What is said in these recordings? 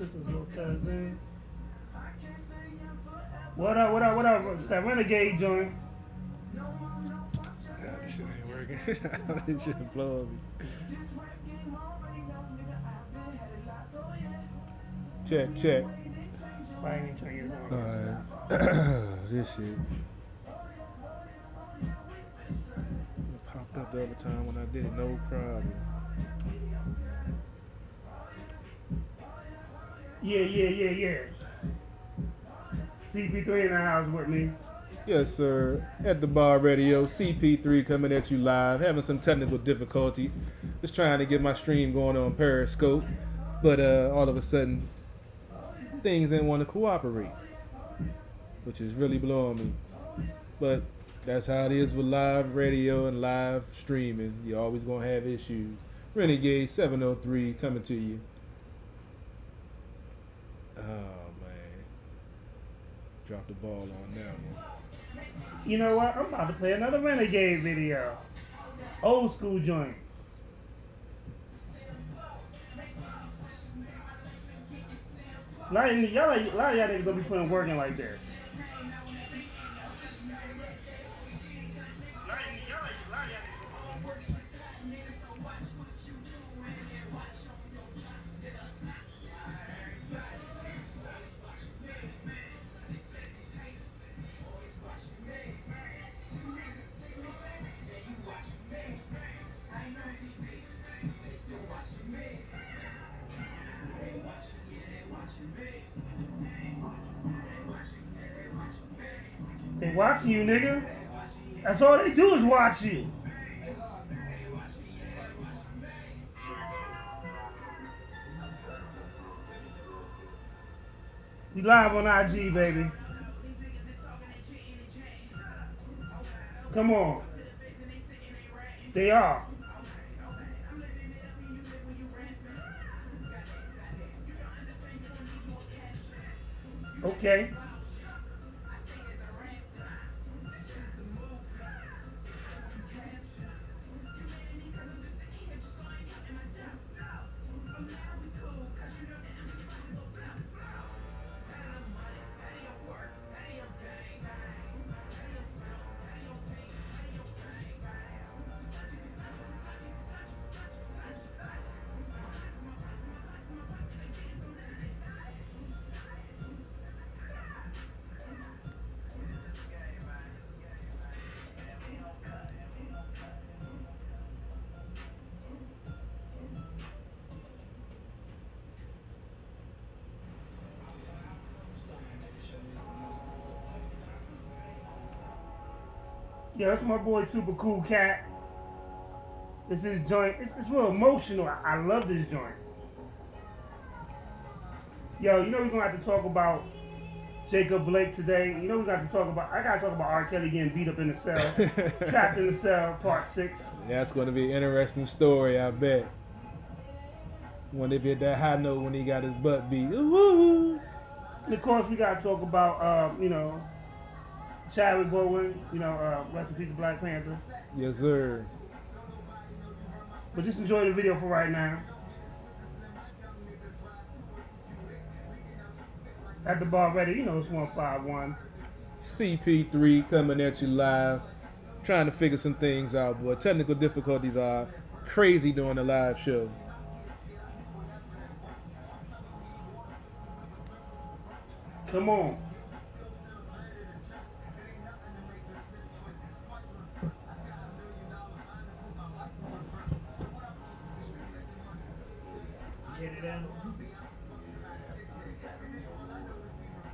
sisters, little cousins. What up, what up, what up? It's that Renegade joint. This shit ain't working. This shit blowing me. Check, check. I ain't even turn yours on. Alright. This shit. It popped up the other time when I did it, no problem. Yeah. CP3 in the house with me. Yes, sir. At the Bar Radio, CP3 coming at you live. Having some technical difficulties. Just trying to get my stream going on Periscope. But all of a sudden, things didn't want to cooperate. Which is really blowing me. But that's how it is with live radio and live streaming. You're always going to have issues. Renegade 703 coming to you. Oh, man. Dropped the ball on that one. You know what? I'm about to play another Renegade video. Old school joint. A lot of y'all niggas don't be putting work in like this. They watching you, nigga. That's all they do is watch you. We live on IG, baby. Come on. They are. Okay. Yeah, that's my boy Super Cool Cat. This is joint. It's real emotional. I love this joint. Yo, you know we're gonna have to talk about Jacob Blake today. You know we got to talk about. I gotta talk about R. Kelly getting beat up in the cell, trapped in the cell, part 6. That's going to be an interesting story, I bet. When they hit that high note when he got his butt beat. Ooh. And of course we gotta talk about Chadwick Boseman. Rest in peace, Black Panther. Yes, sir. But just enjoy the video for right now. At the Bar Ready, it's 151. CP3 coming at you live. Trying to figure some things out, boy. Technical difficulties are crazy during the live show. Come on. Get it in.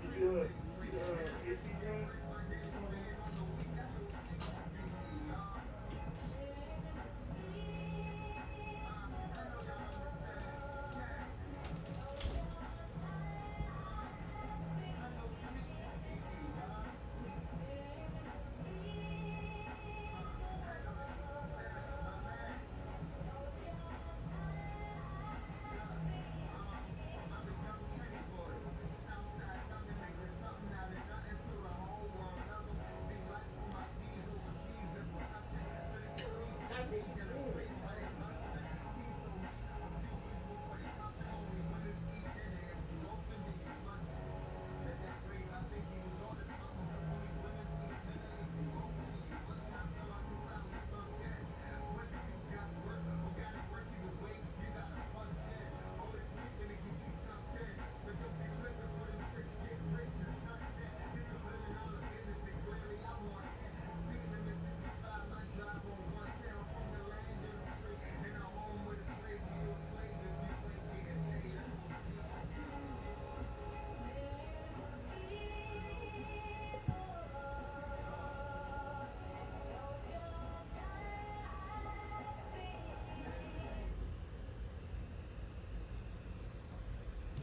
Did you AC joint?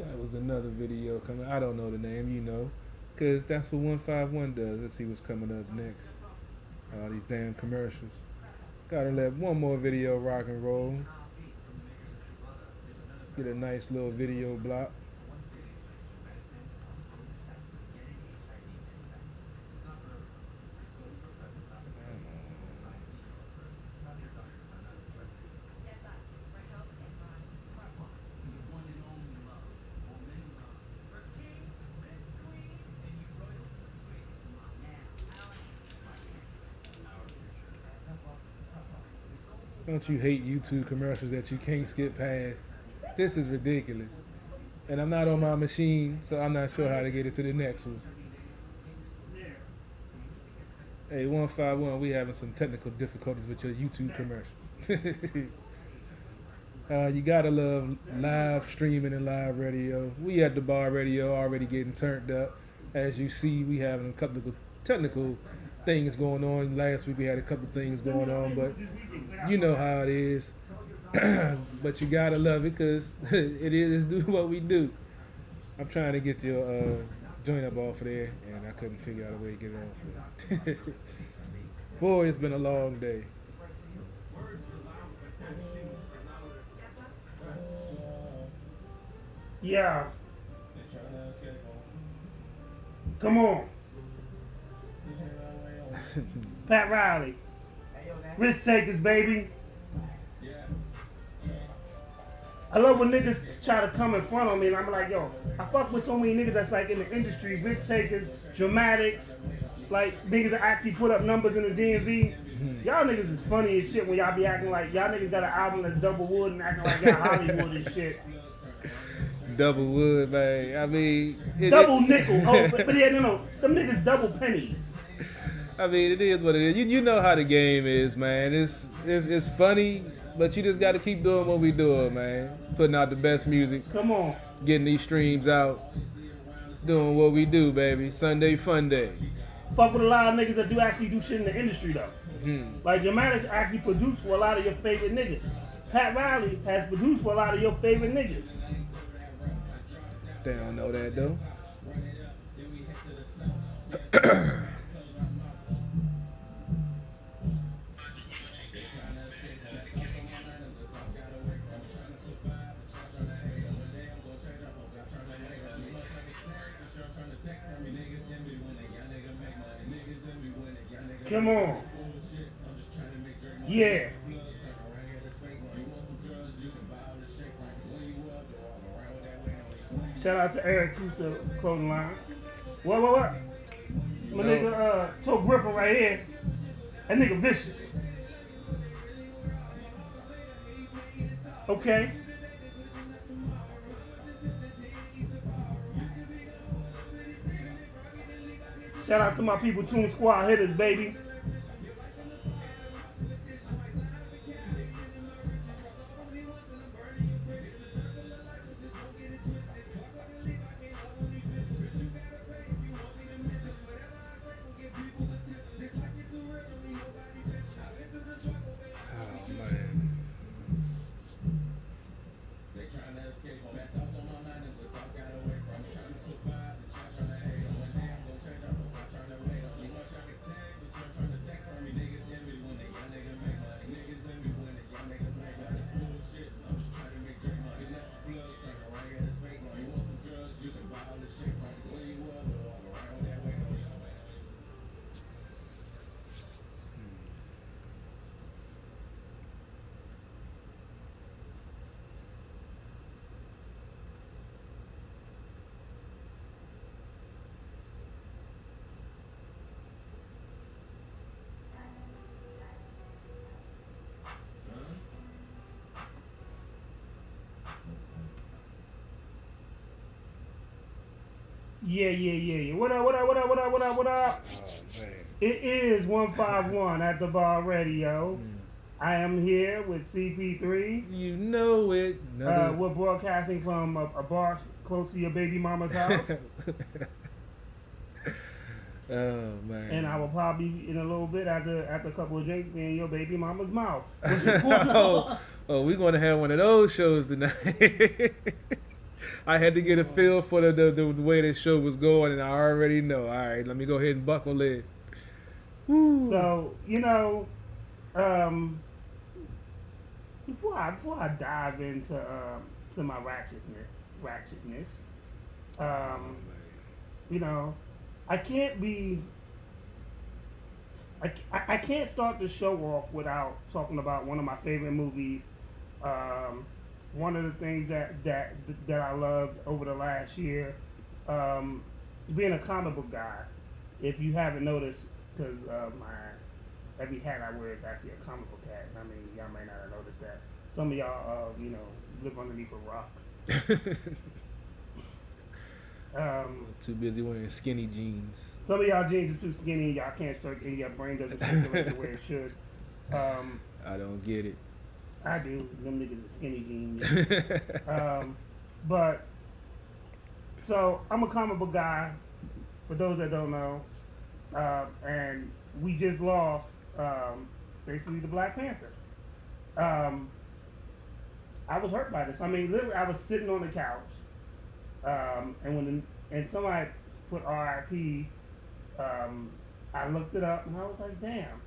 That was another video coming. I don't know the name, you know, because that's what 151 does. Let's see what's coming up next. All these damn commercials. Gotta let one more video rock and roll. Get a nice little video block. Don't you hate YouTube commercials that you can't skip past? This is ridiculous. And I'm not on my machine, so I'm not sure how to get it to the next one. Hey, 151, we having some technical difficulties with your YouTube commercials. You gotta love live streaming and live radio. We at the bar radio already getting turned up. As you see, we having a couple of technical things going on. Last week we had a couple of things going on, but you know how it is. But you gotta love it because it is do what we do. I'm trying to get your joint up off of there, and I couldn't figure out a way to get it off of it. Boy, it's been a long day. Yeah. Come on. Pat Riley. Risk takers, baby. I love when niggas try to come in front of me and I'm like, yo, I fuck with so many niggas that's like in the industry, risk takers, dramatics, like niggas that actually put up numbers in the DMV. Y'all niggas is funny as shit when y'all be acting like y'all niggas got an album that's double wood and acting like y'all Hollywood and shit. Double wood, man. I mean... Double nickel. Oh, but yeah, no. Them niggas double pennies. I mean, it is what it is. You know how the game is, man. It's funny, but you just got to keep doing what we doing, man. Putting out the best music. Come on. Getting these streams out. Doing what we do, baby. Sunday fun day. Fuck with a lot of niggas that do actually do shit in the industry, though. Like, Dramatic actually produced for a lot of your favorite niggas. Pat Riley has produced for a lot of your favorite niggas. They don't know that, though. Come on. Yeah. Shout out to Eric Kusa clothing line. What? My nigga Toe Griffin right here. That nigga vicious. Okay. Shout out to my people, Toon Squad hitters, baby. Yeah. What up? Oh, man. It is 151 at the bar radio. I am here with CP3. You know it. We're broadcasting from a bar close to your baby mama's house. Oh, man. And I will probably, in a little bit, after a couple of drinks, be in your baby mama's mouth. We're going to have one of those shows tonight. I had to get a feel for the way the show was going, and I already know. All right, let me go ahead and buckle in. Woo. So before I dive into to my ratchetness, I can't be. I can't start the show off without talking about one of my favorite movies. One of the things that I loved over the last year, being a comic book guy. If you haven't noticed, because every hat I wear is actually a comic book hat. I mean, y'all may not have noticed that. Some of y'all, live underneath a rock. Too busy wearing skinny jeans. Some of y'all jeans are too skinny. Y'all can't circulate. Your brain doesn't circulate the way it should. I don't get it. I do. Them niggas are skinny jeans. But so I'm a comic book guy. For those that don't know, and we just lost basically the Black Panther. I was hurt by this. I mean, literally, I was sitting on the couch, and somebody put R.I.P. I looked it up and I was like, damn.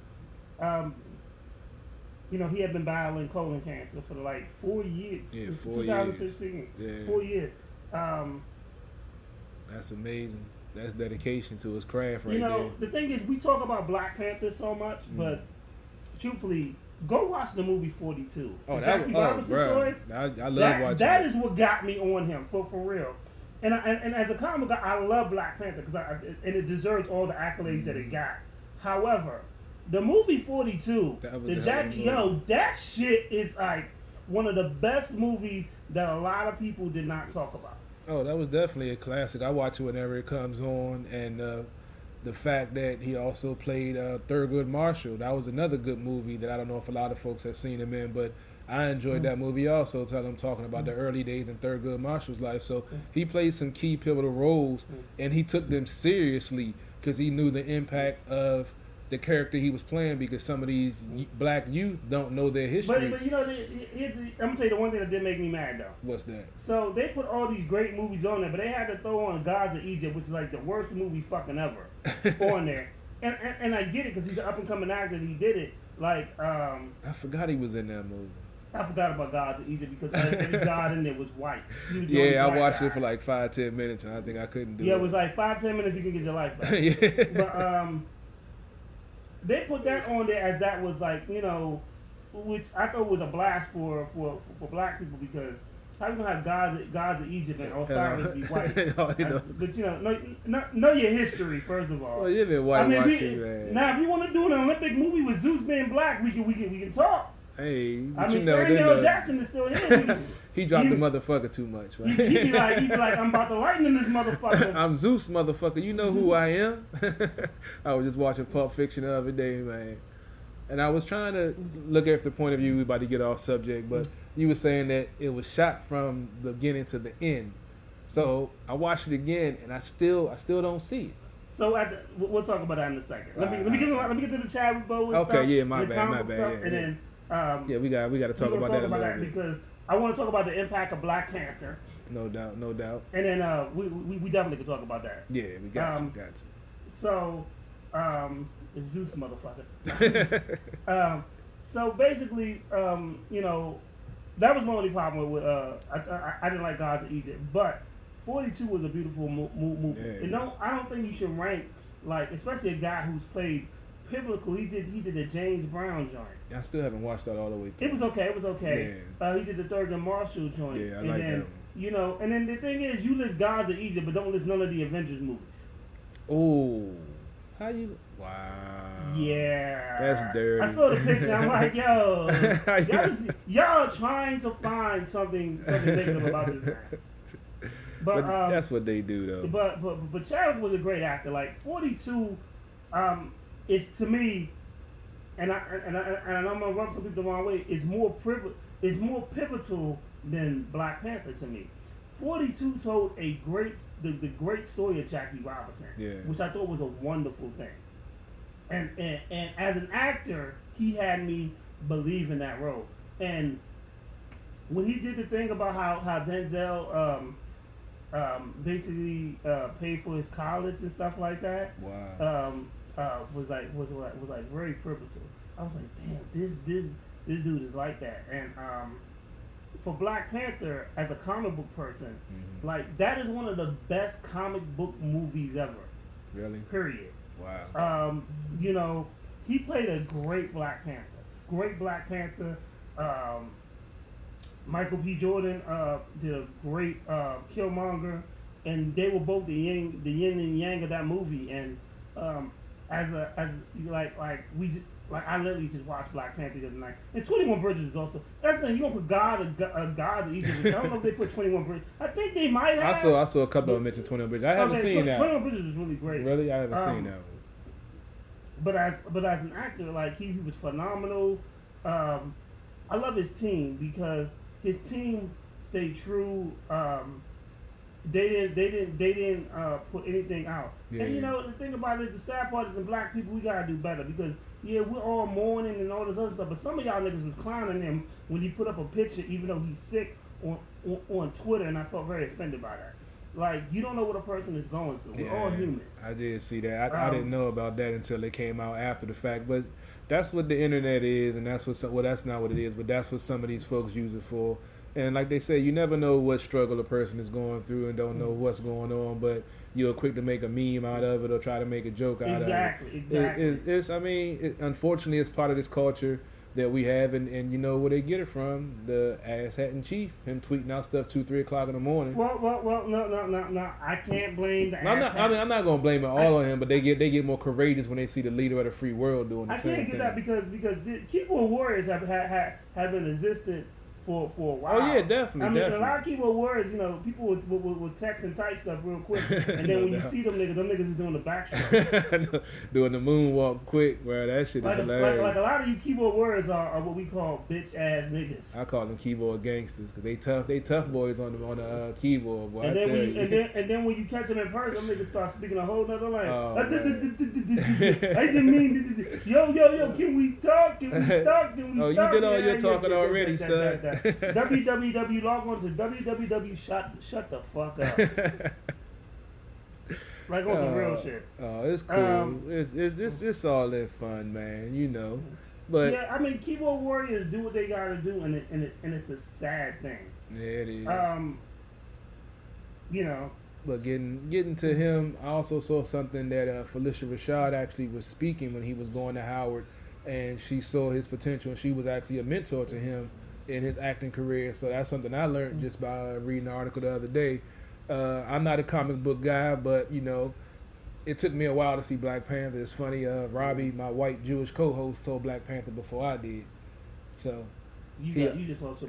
He had been battling colon cancer for like 4 years. Yeah, 4 years. 2016. Yeah. 4 years. That's amazing. That's dedication to his craft right there. The thing is, we talk about Black Panther so much, but truthfully, go watch the movie 42. Oh, that was story. I love watching that. Is what got me on him for real. And as a comic guy, I love Black Panther and it deserves all the accolades that it got. However, the movie 42, that shit is like one of the best movies that a lot of people did not talk about. Oh, that was definitely a classic. I watch it whenever it comes on, and the fact that he also played Thurgood Marshall, that was another good movie that I don't know if a lot of folks have seen him in, but I enjoyed that movie also. I'm talking about the early days in Thurgood Marshall's life. So he played some key pivotal roles, and he took them seriously because he knew the impact of the character he was playing, because some of these black youth don't know their history. But I'm gonna tell you the one thing that did make me mad though. What's that? So they put all these great movies on there, but they had to throw on Gods of Egypt, which is like the worst movie fucking ever, on there. And I get it because he's an up and coming actor. And he did it like. I forgot he was in that movie. I forgot about Gods of Egypt because every god in there was white. I watched it for like 5-10 minutes, and I think I couldn't do it. Yeah, it was like 5-10 minutes you can get your life back. Yeah. But they put that on there as that was like, which I thought was a blast for black people, because how you gonna have gods of Egypt and Osiris be white? But know your history first of all. Well, you've been whitewashing, man. Now, if you want to do an Olympic movie with Zeus being black, we can talk. Hey, I mean, Samuel Jackson is still here. He dropped the motherfucker too much, right? He'd be like, I'm about to lighten this motherfucker. I'm Zeus, motherfucker. You know who I am? I was just watching Pulp Fiction the other day, man. And I was trying to look at the point of view, we about to get off subject, but you were saying that it was shot from the beginning to the end. So I watched it again, and I still don't see it. So we'll talk about that in a second. Let me get to the Chadwick Boseman stuff. Okay, yeah, my bad. And then we got to talk about that a little bit, because I want to talk about the impact of Black Panther. No doubt. And then we definitely can talk about that. Yeah, we got to. So, it's Zeus, motherfucker. So basically, that was my only problem with. I didn't like Gods of Egypt, but 42 was a beautiful movie. Yeah. And I don't think you should rank, like, especially a guy who's played pivotal. He did the James Brown joint. I still haven't watched that all the way through. It was okay. He did the Thurgood Marshall joint. Yeah, I like that one. And then the thing is, you list Gods of Egypt, but don't list none of the Avengers movies. Oh, how you? Wow. Yeah. That's dirty. I saw the picture. I'm like, yo, y'all trying to find something negative about this man. But that's what they do, though. But Chadwick was a great actor. Like 42, is to me, and I'm gonna rub some people the wrong way. Is more pivotal than Black Panther to me. 42 told the great story of Jackie Robinson, which I thought was a wonderful thing. And as an actor, he had me believe in that role. And when he did the thing about how Denzel basically paid for his college and stuff like that. Wow. Was like very pivotal. I was like, damn, this dude is like that. And for Black Panther, as a comic book person, like that is one of the best comic book movies ever. Really? Period. Wow. You know, he played a great Black Panther. Great Black Panther. Michael B. Jordan did a great Killmonger, and they were both the yin and yang of that movie. And I literally just watched Black Panther the other night. And 21 Bridges is also, that's the thing, you don't put God to each of us. I don't know if they put 21 Bridges. I think they might have. I saw a couple of them mention 21 Bridges. I haven't seen that. 21 Bridges is really great. Really? I haven't seen that one. But as an actor, like he was phenomenal. I love his team because his team stayed true. They didn't put anything out. Yeah, and you know the thing about it, the sad part is in Black people we gotta do better because we're all mourning and all this other stuff. But some of y'all niggas was clowning him when he put up a picture, even though he's sick, on Twitter, and I felt very offended by that. Like you don't know what a person is going through. We're all human. I did see that. I didn't know about that until it came out after the fact. But that's what the internet is, and that's what that's not what it is, but that's what some of these folks use it for. And like they say, you never know what struggle a person is going through and don't know what's going on, but you're quick to make a meme out of it or try to make a joke out of it. Exactly. Unfortunately, it's part of this culture that we have, and you know where they get it from, the ass-hatting chief, him tweeting out stuff 2-3 o'clock in the morning. Well, no, I can't blame the I'm not going to blame it all on him, but they get more courageous when they see the leader of the free world doing the same thing. I can't get that because the keyboard warriors have been existed for a while. Oh yeah, definitely. A lot of keyboard warriors, you know, people will text and type stuff real quick, and then when you see them niggas is doing the backstroke, doing the moonwalk quick, bro. That shit is hilarious. Like a lot of you keyboard warriors are what we call bitch ass niggas. I call them keyboard gangsters because they tough boys on the keyboard, boy. And then when you catch them in person, them niggas start speaking a whole nother language. I didn't mean yo, can we talk? Oh, you did all your talking already, son. www, log on to www, shut the fuck up. Like on some real shit. Oh, it's cool. It's all in fun, man. You know, but yeah, I mean, keyboard warriors do what they gotta do, and it's a sad thing. Yeah, it is. You know. But getting to him, I also saw something that Felicia Rashad actually was speaking when he was going to Howard, and she saw his potential, and she was actually a mentor to him in his acting career. So that's something I learned just by reading the article the other day. I'm not a comic book guy, but you know, it took me a while to see Black Panther. It's funny, Robbie, my white Jewish co-host, saw Black Panther before I did. So you just lost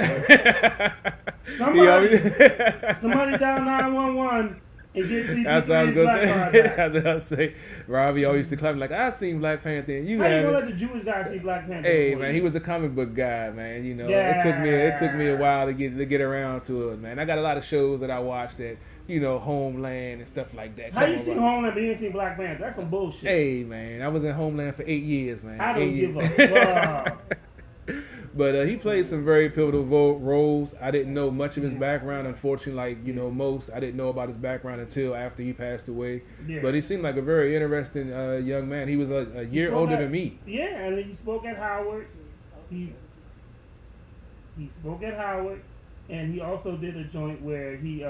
somebody dial 911 and get CPIII. That's what I was gonna say. That's what I was say. Robbie always used to clap like, I seen Black Panther. And how you gonna let the Jewish guy see Black Panther? Hey man, he was a comic book guy, man. You know, yeah. it took me a while to get around to it, man. I got a lot of shows that I watched that, you know, Homeland and stuff like that. How you seen Homeland but you didn't see Black Panther? That's some bullshit. Hey man, I was in Homeland for 8 years, man. I don't give a fuck. But he played some very pivotal roles. I didn't know much of his background. Unfortunately, like, you know, most, I didn't know about his background until after he passed away. Yeah. But he seemed like a very interesting young man. He was a year older than me. Yeah, and he spoke at Howard. He spoke at Howard, and he also did a joint where he,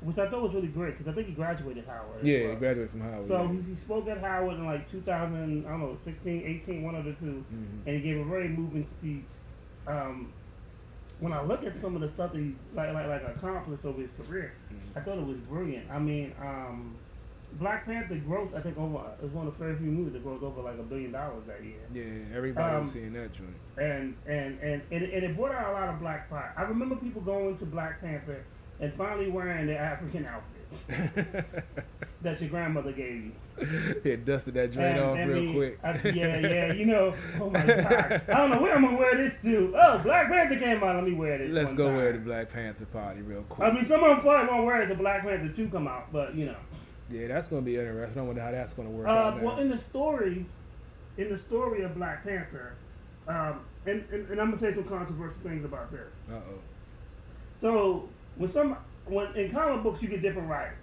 which I thought was really great because I think he graduated Howard. Yeah, he graduated from Howard. So he spoke at Howard in like 2000, I don't know, 16, 18, one of the two, and he gave a very moving speech. When I look at some of the stuff that he like accomplished over his career, I thought it was brilliant. I mean, Black Panther gross, I think, is one of the very few movies that grossed over like $1 billion that year. Yeah, everybody was seeing that joint. And it brought out a lot of black pride. I remember people going to Black Panther and finally wearing their African outfits that your grandmother gave you. Yeah, dusted that joint off real quick. Yeah, you know, oh my God. I don't know where I'm going to wear this to. Oh, Black Panther came out, let me wear this. Let's go wear the Black Panther party real quick. I mean, some of them probably won't wear it to Black Panther 2 come out, but you know. Yeah, that's going to be interesting. I wonder how that's going to work out. Well, in the story of Black Panther, And I'm gonna say some controversial things about this. Uh-oh. So when in comic books you get different writers,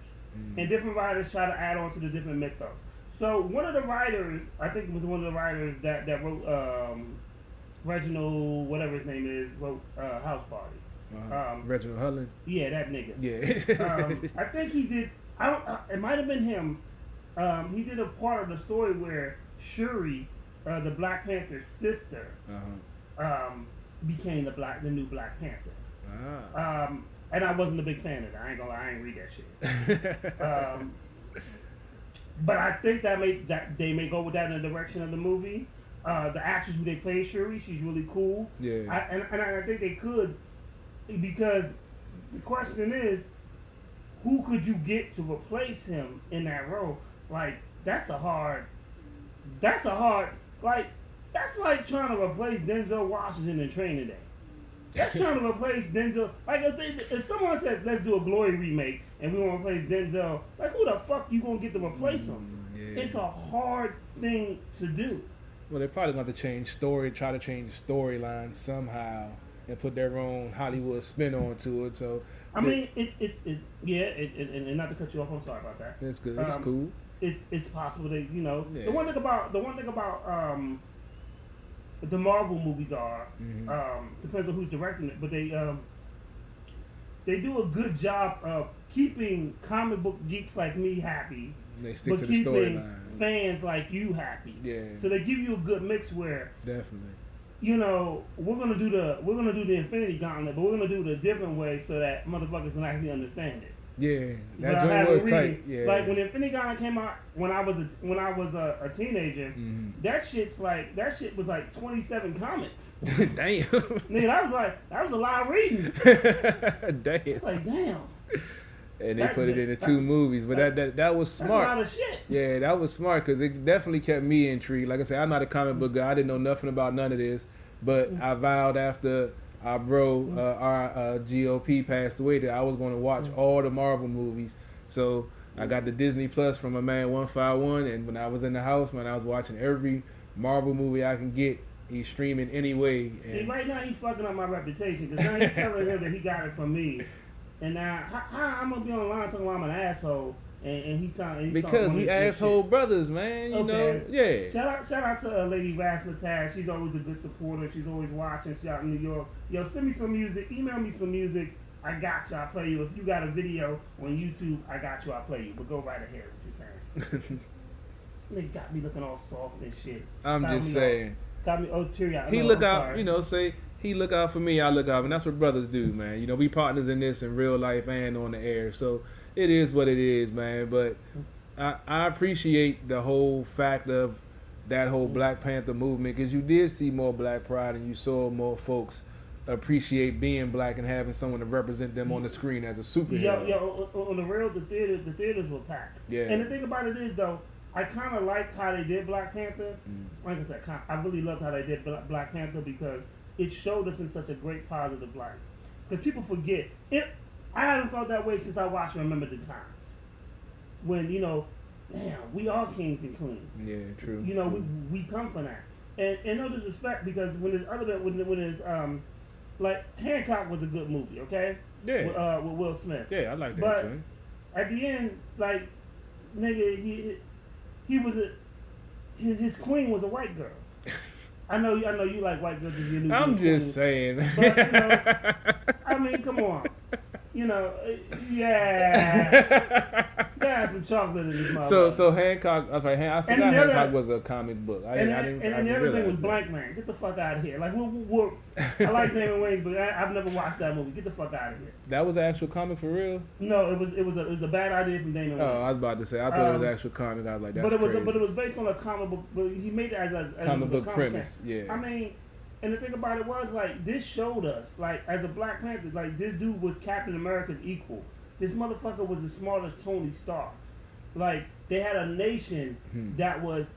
and different writers try to add on to the different mythos. So one of the writers, I think it was one of the writers that wrote Reginald, whatever his name is, wrote House Party. Reginald Hudlin. Yeah, that nigga. Yeah. I think he did. It might have been him. He did a part of the story where Shuri, the Black Panther's sister, became the new Black Panther. And I wasn't a big fan of that. I ain't gonna lie, I ain't read that shit. But I think that they may go with that in the direction of the movie. The actress who they play Shuri, she's really cool. Yeah. I think they could, because the question is, who could you get to replace him in that role? Like that's like that's like trying to replace Denzel Washington in Training Day. That's trying to replace Denzel. Like if someone said let's do a Glory remake and we want to replace Denzel, like who the fuck you gonna get to replace him? Yeah. It's a hard thing to do. Well, they're probably going to try to change the storyline somehow and put their own Hollywood spin onto it. So I mean, and not to cut you off, I'm sorry about that. It's good. It's cool. It's possible that the one thing about the Marvel movies are depends on who's directing it, but they do a good job of keeping comic book geeks like me happy. They stick to the storyline. Fans like you happy. Yeah. So they give you a good mix where definitely. We're gonna do the Infinity Gauntlet, but we're gonna do it a different way so that motherfuckers can actually understand it. Yeah, that joint was tight. Yeah. Like when Infinity Gauntlet came out when I was a teenager, that shit was like 27 comics. Damn. Nigga, that was a lot of reading. Damn. It's like damn. And they put it into 2 movies, but that was smart. That's a lot of shit. Yeah, that was smart because it definitely kept me intrigued. Like I said, I'm not a comic book guy. I didn't know nothing about none of this, but I vowed after our bro, our GOP passed away that I was going to watch all the Marvel movies. So I got the Disney Plus from my man 151, and when I was in the house, man, I was watching every Marvel movie I can get. He's streaming anyway. See, right now he's fucking up my reputation because now he's telling him that he got it from me. And now, how I'm gonna be online talking about I'm an asshole, and he's talking because we asshole brothers, man. You know, yeah. Shout out to Lady Razzmatazz. She's always a good supporter. She's always watching. She's out in New York. Yo, send me some music. Email me some music. I got you. I'll play you. If you got a video on YouTube, I got you. I'll play you. But go right ahead. What you saying? They got me looking all soft and shit. I'm just saying. Got me teary eyed. He look out. Say. He look out for me, I look out, and that's what brothers do, man. We partners in this in real life and on the air, so it is what it is, man. But I appreciate the whole fact of that whole Black Panther movement because you did see more Black pride and you saw more folks appreciate being Black and having someone to represent them on the screen as a superhero. Yeah, on the real, the theaters were packed. Yeah. And the thing about it is, though, I kind of like how they did Black Panther. Like I said, I really loved how they did Black Panther because it showed us in such a great positive light. Because people forget. I haven't felt that way since I watched Remember the Times. When, damn, we are kings and queens. Yeah, true. We come from that. And no disrespect, because when there's like, Hancock was a good movie, okay? Yeah. With Will Smith. Yeah, I like that. But at the end, like, nigga, he was his queen was a white girl. I know you like white girls. I'm just saying. But, I mean, come on. Yeah. Got some chocolate in this motherfucker. So Hancock, I forgot Hancock was a comic book. And the other thing was Blank Man. Get the fuck out of here. Like, I like Damon Wayans, but I've never watched that movie. Get the fuck out of here. That was an actual comic for real? No, it was a bad idea from Damon Wayans. Oh, I was about to say, I thought it was an actual comic. I was like, that's crazy. But it was based on a comic book. But he made it as a comic book premise. Yeah. I mean. And the thing about it was, like, this showed us, like, as a Black Panther, like, this dude was Captain America's equal. This motherfucker was as smart as Tony Stark's. Like, they had a nation that was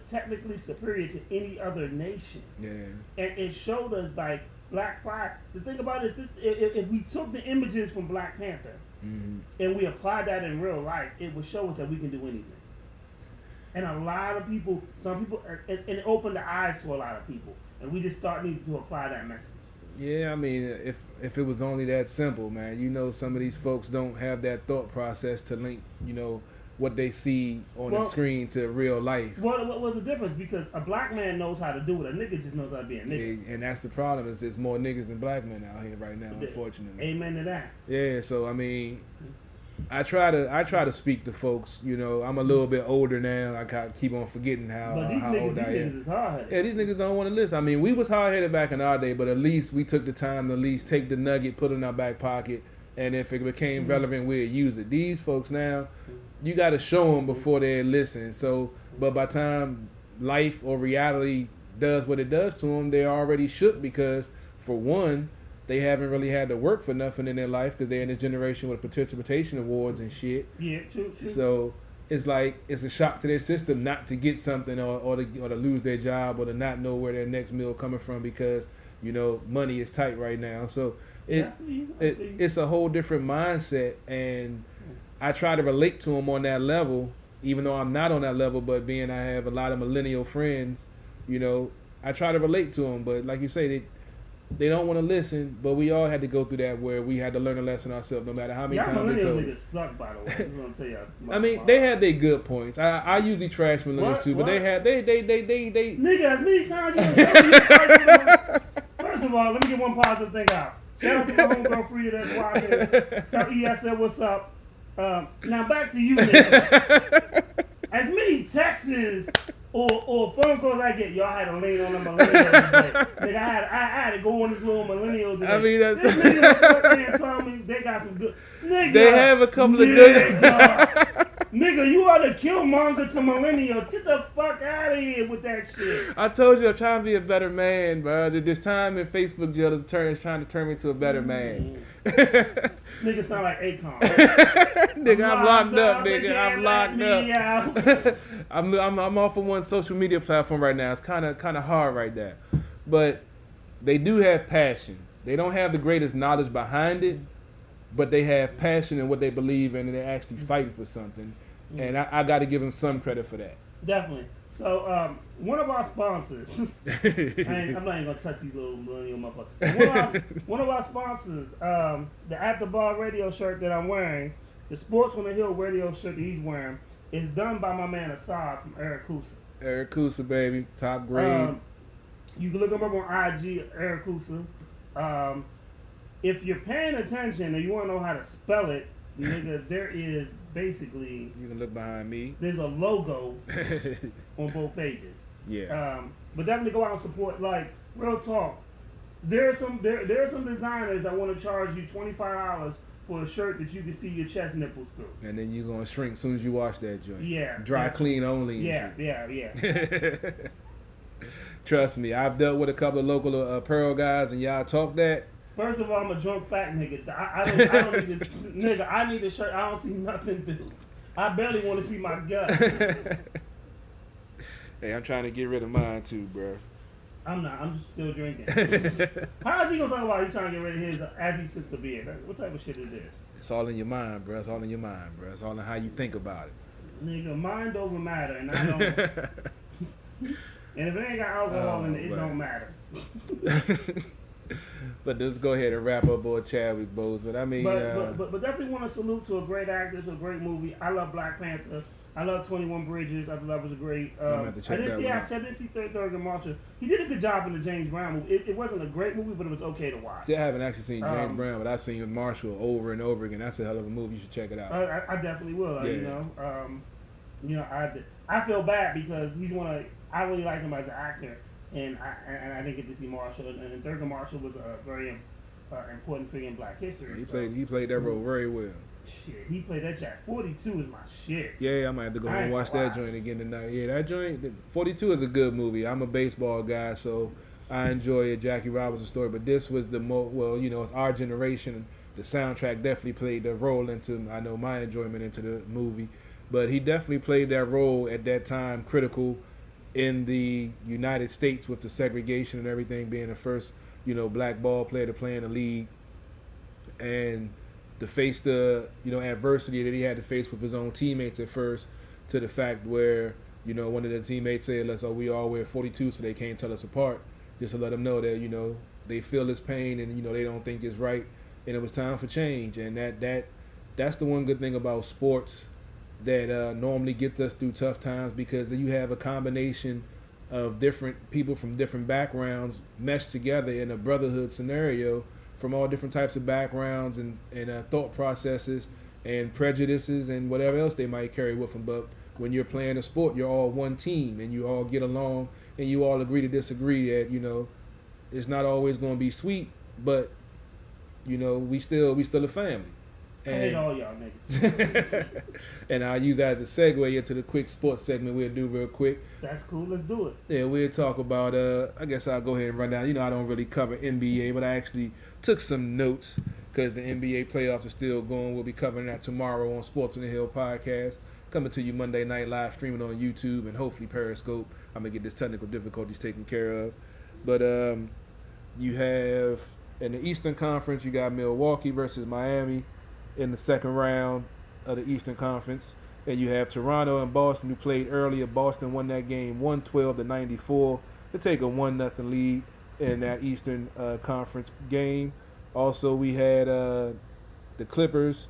technically superior to any other nation. Yeah. And it showed us, like, Black pride. The thing about it is, if we took the images from Black Panther and we applied that in real life, it would show us that we can do anything. And a lot of people, some people, and it opened the eyes to a lot of people. and we just start needing to apply that message. Yeah, I mean, if it was only that simple, man, you know, some of these folks don't have that thought process to link, you know, what they see on the screen to real life. What was the difference? Because a black man knows how to do it. A nigga just knows how to be a nigga. Yeah, and that's the problem, is there's more niggas than black men out here right now, unfortunately. Amen to that. Yeah, so I mean, I try to speak to folks. You know, I'm a little bit older now. I keep on forgetting how old I am. These niggas is hard-headed. Yeah, these niggas don't want to listen. I mean, we was hard-headed back in our day, but at least we took the time to at least take the nugget, put it in our back pocket, and if it became relevant, we'd use it. These folks now, you got to show them before they listen. So, but by the time life or reality does what it does to them, they're already shook because, for one, they haven't really had to work for nothing in their life because they're in this generation with participation awards and shit. Yeah, true. So it's like it's a shock to their system not to get something or to lose their job or to not know where their next meal coming from because, you know, money is tight right now. So it's a whole different mindset, and I try to relate to them on that level, even though I'm not on that level. But being I have a lot of millennial friends, you know, I try to relate to them. But like you say, they don't want to listen. But we all had to go through that where we had to learn a lesson ourselves, no matter how many times they told us. Niggas suck, by the way. I'm gonna tell you. I mean, they had their good points. I usually trash millennials too, but they Nigga, as many times you First of all, let me get one positive thing out. Shout out to my homegirl Frida that's watching. Tell E I said what's up. Now back to you, nigga. As many texts or phone calls I get, y'all had to lean on the millennials today. Nigga, I had to go on this little millennial today. I mean, that's this nigga told me they got some good. Nigga, they have a couple of good. Nigga, you are the Killmonger to millennials. Get the fuck out of here with that shit. I told you I'm trying to be a better man, bro. This time in Facebook jail is trying to turn me to a better man. Nigga sound like Akon. Nigga, I'm locked up, nigga. I'm locked up. I'm off of one social media platform right now. It's kind of hard right now. But they do have passion. They don't have the greatest knowledge behind it, but they have passion in what they believe in, and they're actually fighting for something. And I got to give them some credit for that. Definitely. So, one of our sponsors, I'm not even going to touch these little millennial motherfuckers. One of our sponsors, the At the Bar radio shirt that I'm wearing, the Sports on the Hill radio shirt that he's wearing, is done by my man Assad from Eric Kusa. Eric Kusa, baby. Top grade. You can look him up on IG, Eric Kusa. If you're paying attention and you want to know how to spell it, nigga, there is basically... You can look behind me. There's a logo on both pages. Yeah. But definitely go out and support. Like, real talk. There are some designers that want to charge you $25 for a shirt that you can see your chest nipples through. And then you're going to shrink as soon as you wash that joint. Yeah. Dry clean only. Yeah. Trust me, I've dealt with a couple of local apparel guys, and y'all talk that. First of all, I'm a drunk fat nigga. I don't need this. Nigga, I need a shirt. I don't see nothing through. I barely want to see my gut. Hey, I'm trying to get rid of mine too, bro. I'm not. I'm just still drinking. How is he gonna talk about he trying to get rid of his as he sips a beer? What type of shit is this? It's all in your mind, bro. It's all in your mind, bro. It's all in how you think about it. Nigga, mind over matter, and I don't. And if it ain't got alcohol in it, it don't matter. But let's go ahead and wrap up on Chadwick Boseman. I mean, but definitely want to salute to a great actor. It's a great movie. I love Black Panther. I love 21 Bridges. I thought that was a great. I didn't see Thurgood Marshall. He did a good job in the James Brown movie. It wasn't a great movie, but it was okay to watch. See, I haven't actually seen James Brown, but I've seen Marshall over and over again. That's a hell of a movie. You should check it out. I definitely will. Yeah. I feel bad because he's one of. I really like him as an actor, and I didn't get to see Marshall. And Thurgood Marshall was a very important figure in Black history. He played that role very well. Shit, he played that Jack. 42 is my shit. Yeah, I might have to go and watch that joint again tonight. Yeah, that joint, 42 is a good movie. I'm a baseball guy, so I enjoy a Jackie Robinson story. But this was the it's our generation. The soundtrack definitely played the role into, I know, my enjoyment into the movie. But he definitely played that role at that time, critical in the United States with the segregation and everything, being the first, black ball player to play in the league. And to face the adversity that he had to face with his own teammates at first, to the fact where one of the teammates said, we all wear 42, so they can't tell us apart. just to let them know that, you know, they feel this pain and, you know, they don't think it's right, and it was time for change. And that's the one good thing about sports that normally gets us through tough times, because you have a combination of different people from different backgrounds meshed together in a brotherhood scenario, from all different types of backgrounds and thought processes and prejudices and whatever else they might carry with them. But when you're playing a sport, you're all one team and you all get along and you all agree to disagree. That, you know, it's not always going to be sweet, but, you know, we still a family. And, I hate all y'all niggas. And I'll use that as a segue into the quick sports segment we'll do real quick. That's cool. Let's do it. Yeah, we'll talk about, I guess I'll go ahead and run down. You know, I don't really cover NBA, but I actually took some notes because the NBA playoffs are still going. We'll be covering that tomorrow on Sports on the Hill podcast, coming to you Monday night live streaming on YouTube and hopefully Periscope. I'm going to get this technical difficulties taken care of. But you have, in the Eastern Conference, you got Milwaukee versus Miami in the second round of the Eastern Conference. And you have Toronto and Boston, who played earlier. Boston won that game 112-94 to take a 1-0 lead in that Eastern Conference game. Also, we had the Clippers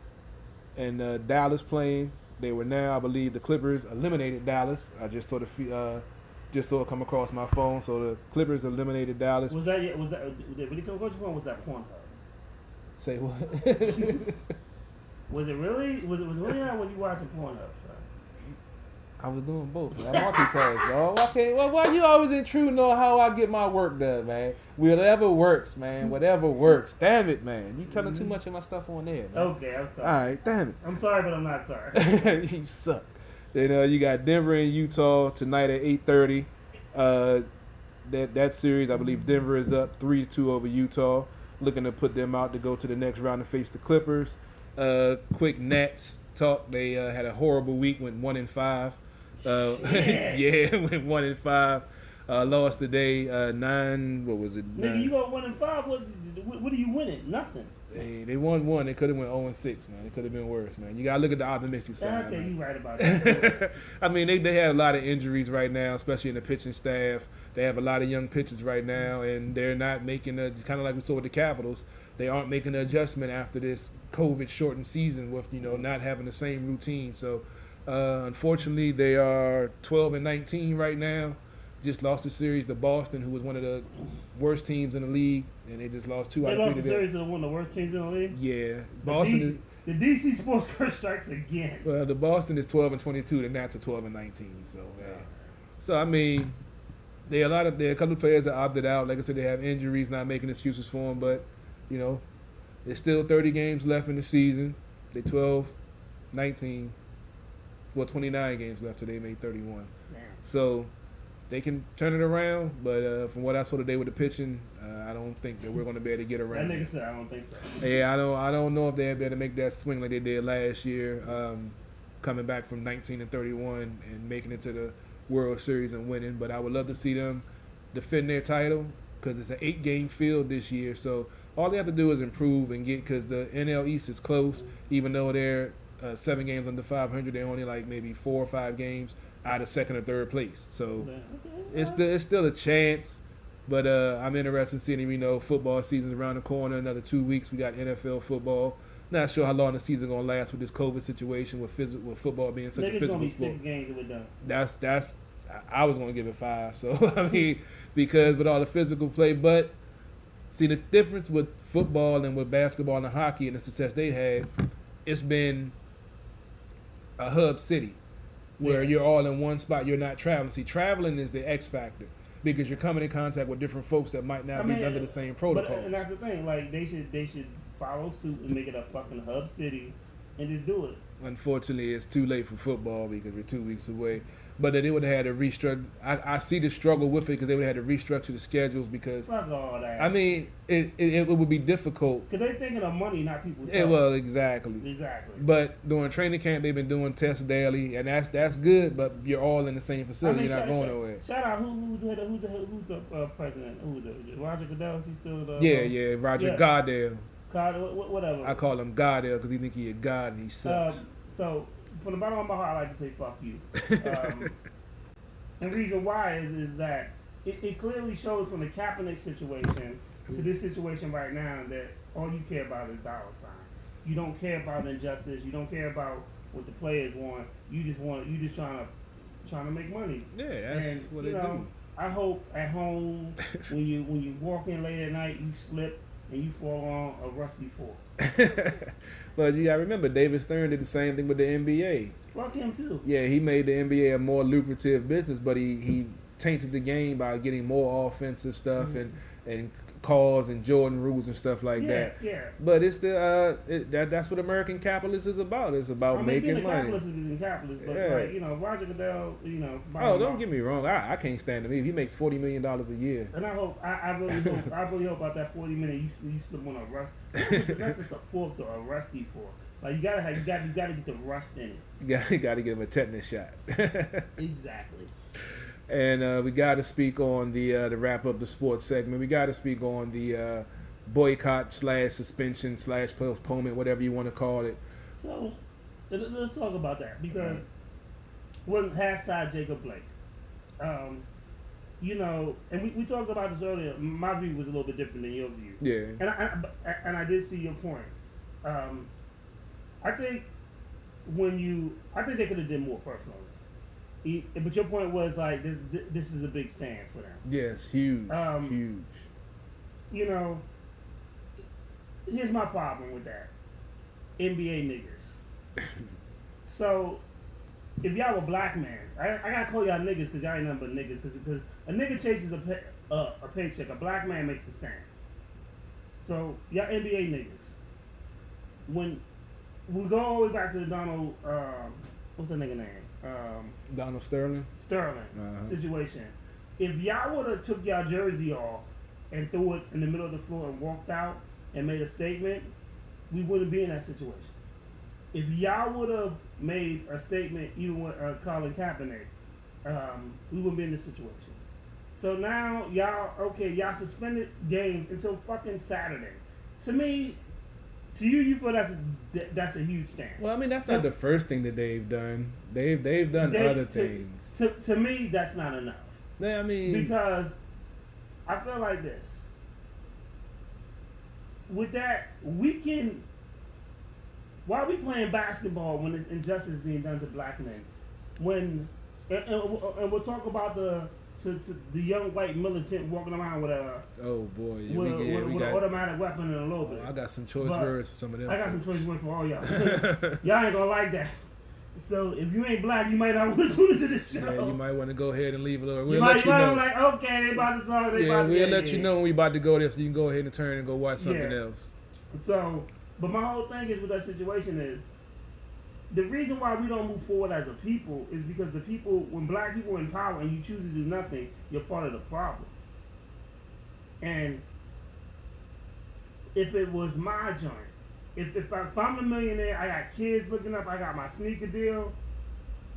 and Dallas playing. They were now, I believe, the Clippers eliminated Dallas. I just saw it come across my phone. So the Clippers eliminated Dallas. Was that really come across your phone? Was that Pornhub? Say what? Was it really not when you watching Pornhub, son? I was doing both. I multitask, dog. Okay, well, why you always intruding on how I get my work done, man? Whatever works, man. Whatever works. Damn it, man. You telling too much of my stuff on there, man. Okay, I'm sorry. All right, damn it. I'm sorry, but I'm not sorry. You suck. Then you got Denver and Utah tonight at 8:30. That series, I believe Denver is up 3-2 over Utah, looking to put them out to go to the next round and face the Clippers. Quick Nets talk. They had a horrible week, went 1-5. Yeah, went 1-5. Lost today 9. What was it? Nigga, you go 1-5. What are you winning? Nothing. They won 1. They could have went 0-6, man. It could have been worse, man. You gotta look at the optimistic side. Okay, man. you right about that. I mean, they have a lot of injuries right now, especially in the pitching staff. They have a lot of young pitchers right now, and they're not making kind of like we saw with the Capitals. They aren't making an adjustment after this COVID-shortened season with, you know, not having the same routine. So, unfortunately, they are 12-19 right now. Just lost the series to Boston, who was one of the worst teams in the league, and they just lost 2 out of 3 They lost the to series to one of the worst teams in the league? Yeah. Boston the DC Sports Curse strikes again. Well, the Boston is 12-22, the Nats are 12-19. So I mean, there are a couple of players that opted out. Like I said, they have injuries, not making excuses for them, but, you know, there's still 30 games left in the season. They 12-19. Well, 29 games left, so they made 31. Damn. So they can turn it around, but from what I saw today with the pitching, I don't think that we're going to be able to get around. That nigga said I don't think so. Yeah, I don't know if they'll be able to make that swing like they did last year, coming back from 19-31 and making it to the World Series and winning. But I would love to see them defend their title because it's an 8-game field this year. So all they have to do is improve and get, because the NL East is close, even though they're 7 games under 500, they're only like maybe 4 or 5 games out of second or third place. So it's still a chance, but I'm interested in seeing, you know, football season's around the corner. Another 2 weeks, we got NFL football. Not sure how long the season's gonna last with this COVID situation, with football being such a physical gonna be sport. 6 games if we're done. That's I was gonna give it 5. So I mean, because with all the physical play, but see the difference with football and with basketball and hockey and the success they had, it's been a hub city where you're all in one spot. You're not traveling. See, traveling is the X factor because you're coming in contact with different folks that might not be under the same protocols. And that's the thing. Like they should follow suit and make it a fucking hub city and just do it. Unfortunately, it's too late for football because we're 2 weeks away. But then they would have had to restructure. I see the struggle with it because they would have had to restructure the schedules because. Fuck all that. I mean, it would be difficult. Because they're thinking of money, not people's health. Yeah, well, exactly. Exactly. But during training camp, they've been doing tests daily, and that's good. But you're all in the same facility. You're not going nowhere. Shout out who's the president? Who's it? Roger Goodell? Is he still the? Yeah, Roger Goodell. Whatever. I call him Goddell because he think he a god and he sucks. So from the bottom of my heart, I like to say fuck you. And the reason why is that it clearly shows from the Kaepernick situation to this situation right now that all you care about is dollar sign. You don't care about injustice. You don't care about what the players want. You just trying to make money. Yeah, that's and, what they do. I hope at home when you walk in late at night, you slip and you fall on a rusty fork. But you gotta remember, David Stern did the same thing with the NBA. Fuck him too. Yeah, he made the NBA a more lucrative business, but he tainted the game by getting more offensive stuff and calls and Jordan rules and stuff like that. Yeah. But it's the that's what American capitalist is about. It's about making money. Capitalist is capitalist, but Roger Goodell, Oh, don't get me wrong. I can't stand him. He makes $40 million a year. And I really hope about that $40 million you slip on a rust. That's just a fork or a rusty fork. Like you gotta get the rust in it. You gotta give him a tetanus shot. Exactly. And we got to speak on the wrap up the sports segment. We got to speak on the boycott / suspension / postponement, whatever you want to call it. So let's talk about that because when hashtag Jacob Blake, and we talked about this earlier. My view was a little bit different than your view. Yeah. And I did see your point. I think they could have done more personally. But your point was like this is a big stand for them. Yes, huge, huge. Here's my problem with that: NBA niggas. So, if y'all were black men, I gotta call y'all niggas because y'all ain't nothing but niggas. Because a nigga chases a paycheck, a black man makes a stand. So y'all NBA niggas, when we go all the way back to the Donald, what's that nigga name? Donald Sterling situation. If y'all would have took y'all jersey off and threw it in the middle of the floor and walked out and made a statement, we wouldn't be in that situation. If y'all would have made a statement, even with Colin Kaepernick, we wouldn't be in this situation. So now y'all suspended games until fucking Saturday. To me, to you feel that's a huge stand. Well, I mean, that's not the first thing that they've done. They've done other things. To me, that's not enough. Yeah, I mean, because I feel like this. With that, we can. Why are we playing basketball when there's injustice being done to black men? And we'll talk about the young white militant walking around with a with an automatic weapon in a little bit. I got some choice words for some of them. I got some choice words for all y'all. Y'all ain't gonna like that. So if you ain't black, you might not want to tune into this show. Yeah, you might want to go ahead and leave a little. We'll let you know. Like, okay, they about to talk. We'll let you know when we about to go there, so you can go ahead and turn and go watch something else. So, but my whole thing is with that situation is the reason why we don't move forward as a people is because the people, when black people are in power and you choose to do nothing, you're part of the problem. And if it was my joint, if I'm a millionaire, I got kids looking up, I got my sneaker deal,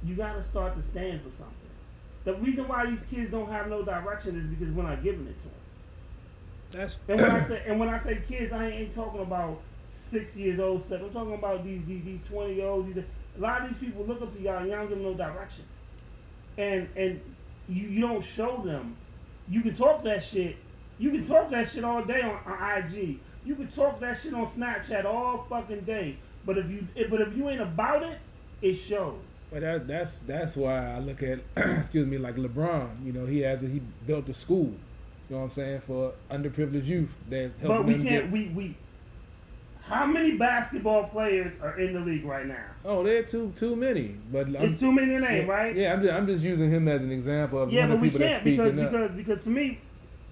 you got to start to stand for something. The reason why these kids don't have no direction is because we're not giving it to them. And when I say kids, I ain't talking about 6 years old, 7. I'm talking about these 20-year-olds. A lot of these people look up to y'all and y'all don't give them no direction. And you don't show them. You can talk that shit. You can talk that shit all day on IG. You can talk that shit on Snapchat all fucking day. But if you ain't about it, it shows. But that's why I look at like LeBron. He built a school. You know what I'm saying, for underprivileged youth. That's helping them. How many basketball players are in the league right now? Oh, there are too many. But it's too many to name, right? Yeah, I'm just using him as an example of one of the people that's speaking up. Because to me,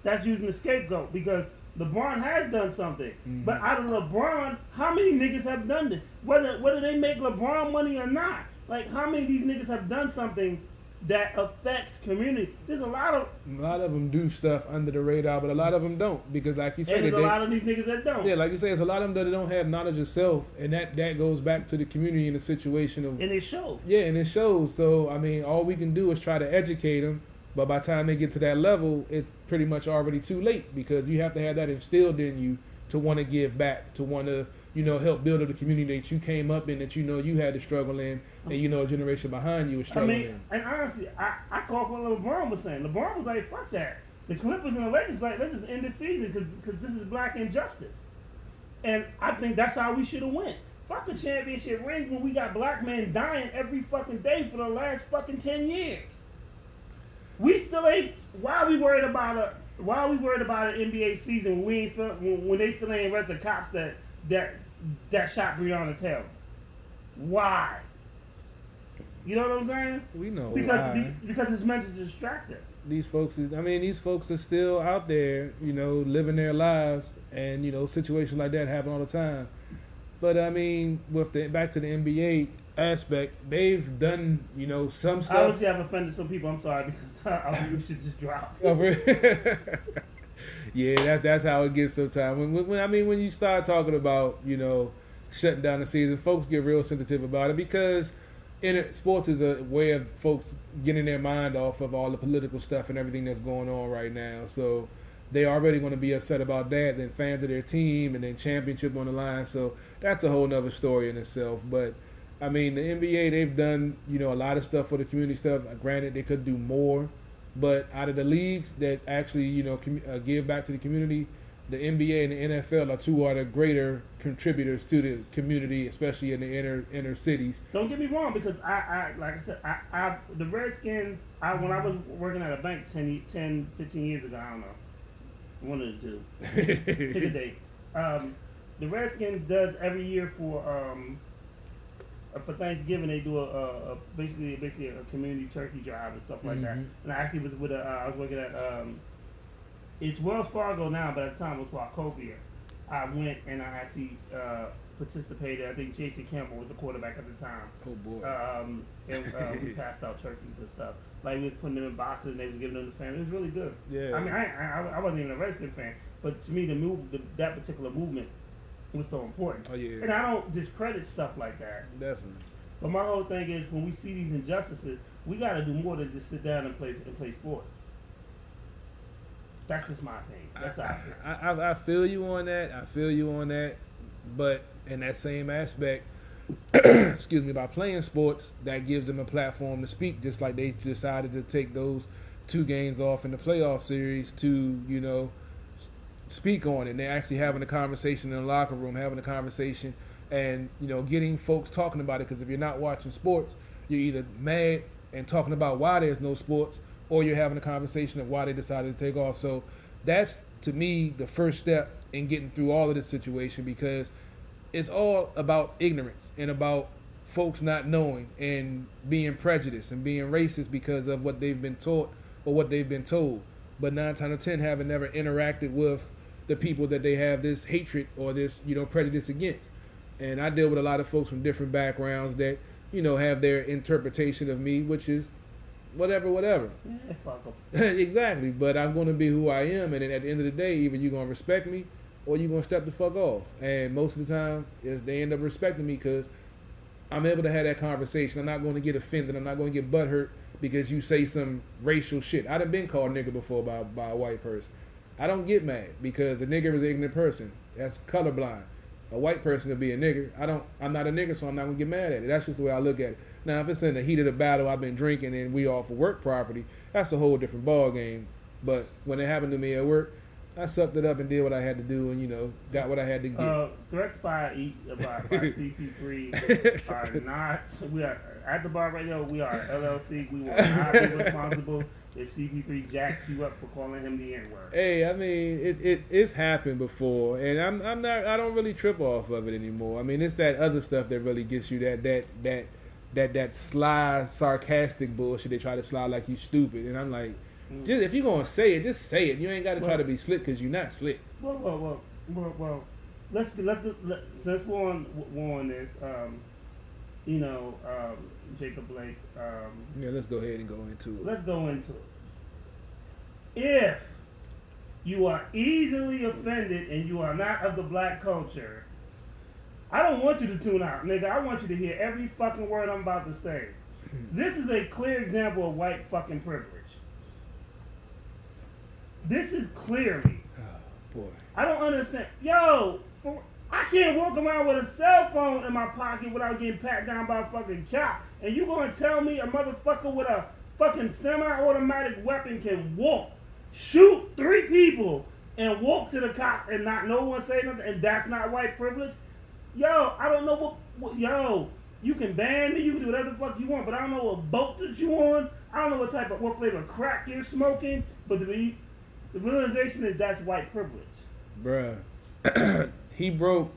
that's using the scapegoat. Because LeBron has done something, but out of LeBron, how many niggas have done this? Whether they make LeBron money or not, like how many of these niggas have done something that affects community? There's a lot of them do stuff under the radar, but a lot of them don't, because like you said, there's a lot of these niggas that don't. Yeah, like you say, it's a lot of them that don't have knowledge of self, and that goes back to the community in the situation of. And it shows. Yeah, and it shows. So I mean, all we can do is try to educate them. But by the time they get to that level, it's pretty much already too late, because you have to have that instilled in you to want to give back, to want to help build up the community that you came up in, that you had to struggle in, and a generation behind you was struggling in. And honestly, I call for what LeBron was saying. LeBron was like, fuck that. The Clippers and the Lakers like, let's just end the season because this is black injustice. And I think that's how we should have went. Fuck a championship ring when we got black men dying every fucking day for the last fucking 10 years. We still ain't. Why are we worried about an NBA season when we ain't when they still ain't arrested cops that shot Breonna Taylor? Why? You know what I'm saying? We know because it's meant to distract us. These folks are still out there, living their lives, and situations like that happen all the time. But I mean, back to the NBA aspect, they've done some stuff. Obviously, I've offended some people. I'm sorry because I think we should just drop. Yeah, that's how it gets sometimes. When you start talking about shutting down the season, folks get real sensitive about it because sports is a way of folks getting their mind off of all the political stuff and everything that's going on right now. So they're already going to be upset about that, then fans of their team, and then championship on the line. So that's a whole nother story in itself. But I mean, the NBA, they've done a lot of stuff for the community stuff. Granted, they could do more, but out of the leagues that actually give back to the community, the NBA and the NFL are two of the greater contributors to the community, especially in the inner cities. Don't get me wrong, because I like I said, the Redskins, when I was working at a bank 10, 15 years ago, I don't know, one of the two, pick a date. The Redskins does every year for Thanksgiving, they do basically a community turkey drive and stuff like that. And I actually was I was working at it's Wells Fargo now, but at the time it was Wachovia. I went and I actually participated. I think Jason Campbell was the quarterback at the time. Oh boy! And we passed out turkeys and stuff. Like we was putting them in boxes and they was giving them to the family. It was really good. Yeah. I mean, I wasn't even a Redskins fan, but to me, that particular movement was so important. Oh yeah. And I don't discredit stuff like that. Definitely. But my whole thing is, when we see these injustices, we got to do more than just sit down and play sports. That's just my thing. That's how I feel. I feel you on that. But in that same aspect, excuse me, by playing sports, that gives them a platform to speak, just like they decided to take those 2 games off in the playoff series to, speak on it. And they're actually having a conversation in the locker room, having a conversation and, getting folks talking about it. Because if you're not watching sports, you're either mad and talking about why there's no sports, or you're having a conversation of why they decided to take off. So that's, to me, the first step in getting through all of this situation, because it's all about ignorance and about folks not knowing and being prejudiced and being racist because of what they've been taught or what they've been told. But 9 times out of 10 haven't never interacted with the people that they have this hatred or this, prejudice against. And I deal with a lot of folks from different backgrounds that, have their interpretation of me, which is whatever. Yeah, fuck them. Exactly. But I'm going to be who I am, and then at the end of the day, either you're going to respect me or you're going to step the fuck off. And most of the time, they end up respecting me because I'm able to have that conversation. I'm not going to get offended. I'm not going to get butthurt because you say some racial shit. I done been called nigger before by a white person. I don't get mad because a nigger is an ignorant person. That's colorblind. A white person could be a nigger. I'm not a nigger, so I'm not going to get mad at it. That's just the way I look at it. Now, if it's in the heat of the battle, I've been drinking and we off for work property, that's a whole different ball game. But when it happened to me at work, I sucked it up and did what I had to do and, got what I had to get. Threats by CP3 are not, we are, at the bar radio, we are LLC. We will not be responsible if CP3 jacks you up for calling him the N-word. Hey, I mean, it's happened before, and I don't really trip off of it anymore. I mean, it's that other stuff that really gets you that sly, sarcastic bullshit. They try to slide like you stupid, and I'm like, just if you're gonna say it, just say it. You ain't got to try to be slick because you're not slick. Well. Since we're on this, Jacob Blake. Yeah, let's go ahead and go into it. Let's go into it. If you are easily offended and you are not of the black culture, I don't want you to tune out, nigga. I want you to hear every fucking word I'm about to say. This is a clear example of white fucking privilege. This is clearly. Oh, boy. I don't understand. Yo, I can't walk around with a cell phone in my pocket without getting pat down by a fucking cop. And you gonna tell me a motherfucker with a fucking semi-automatic weapon can walk, shoot 3 people, and walk to the cop and not no one say nothing, and that's not white privilege? Yo, I don't know what yo, you can ban me, you can do whatever the fuck you want, but I don't know what boat that you on. I don't know what flavor of crack you're smoking, but the realization is that's white privilege. Bruh. He broke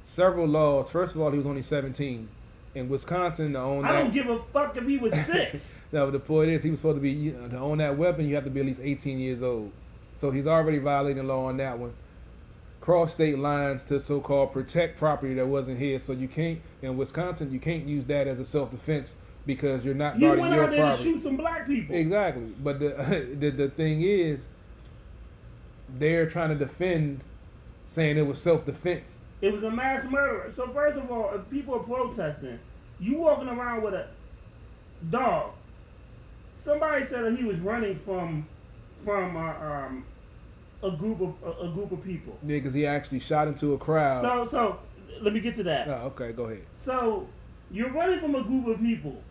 several laws. First of all, he was only 17. In Wisconsin, to own that... I don't give a fuck if he was 6. No, the point is, he was supposed to be... to own that weapon, you have to be at least 18 years old. So he's already violating the law on that one. Cross state lines to so-called protect property that wasn't his. So you can't... In Wisconsin, you can't use that as a self-defense because you're not guarding your property. You went out there to shoot some black people. Exactly. But the thing is, they're trying to defend... saying it was self-defense. It was a mass murder. So first of all, if people are protesting, you walking around with a dog. Somebody said that he was running from a group of people. Yeah, because he actually shot into a crowd. So let me get to that. Oh, okay, go ahead. So you're running from a group of people.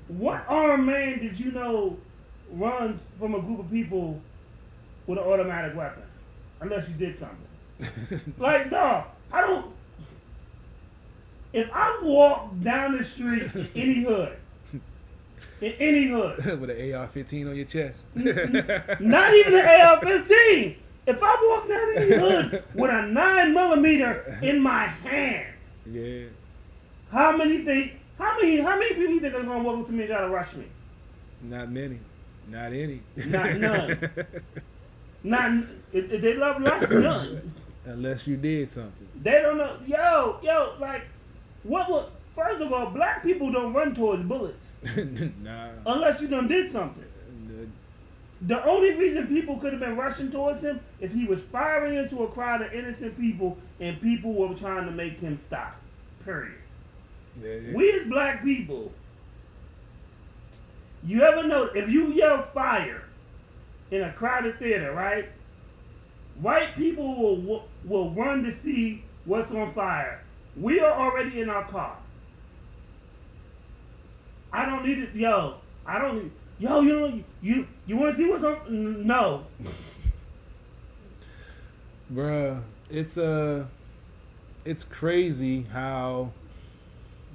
What armed man did you know runs from a group of people with an automatic weapon? Unless you did something. Like, dog, I don't... If I walk down the street in any hood, with an AR-15 on your chest. Not even an AR-15. If I walk down any hood with a 9mm in my hand, yeah. How many people you think are gonna walk up to me and try to rush me? Not many. Not any. Not none. Not if they love life, none. Unless you did something. They don't know. Yo, like, what would... First of all, black people don't run towards bullets. Nah. Unless you done did something. The only reason people could have been rushing towards him if he was firing into a crowd of innocent people and people were trying to make him stop. Period. Yeah. We as black people, you ever know, if you yell fire in a crowded theater, right? White people will run to see what's on fire. We are already in our car. I don't need it. Yo, you want to see what's on? No. Bruh, it's crazy how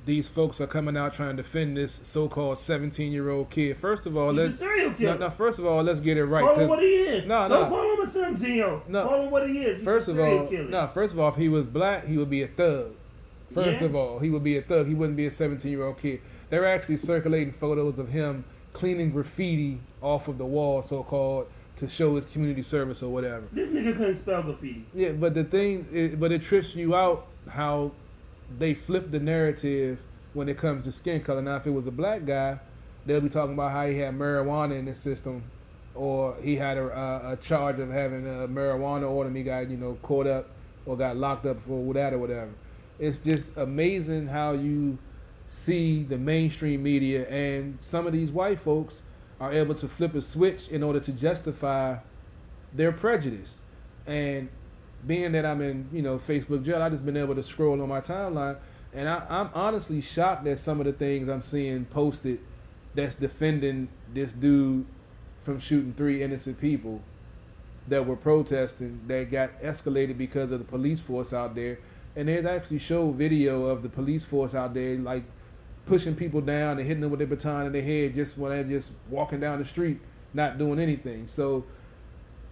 these folks are coming out trying to defend this so-called 17-year-old kid. First of all, He's a serial killer. First of all, let's get it right. Call him what he is. Don't call him a 17-year-old. No. Call him what he is. He's first a of serial all, killer. first of all, if he was black, he would be a thug. First of all, he would be a thug. He wouldn't be a 17-year-old kid. They're actually circulating photos of him cleaning graffiti off of the wall, so-called, to show his community service or whatever. This nigga couldn't spell graffiti. Yeah, but it trips you out how they flip the narrative when it comes to skin color. Now, if it was a black guy, they'll be talking about how he had marijuana in his system, or he had a charge of having a marijuana, or he got caught up or got locked up for that or whatever. It's just amazing how you see the mainstream media and some of these white folks are able to flip a switch in order to justify their prejudice. And being that I'm in Facebook jail, I just been able to scroll on my timeline, and I'm honestly shocked at some of the things I'm seeing posted that's defending this dude from shooting 3 innocent people that were protesting that got escalated because of the police force out there. And there's actually show video of the police force out there like pushing people down and hitting them with their baton in their head just when they're just walking down the street, not doing anything. So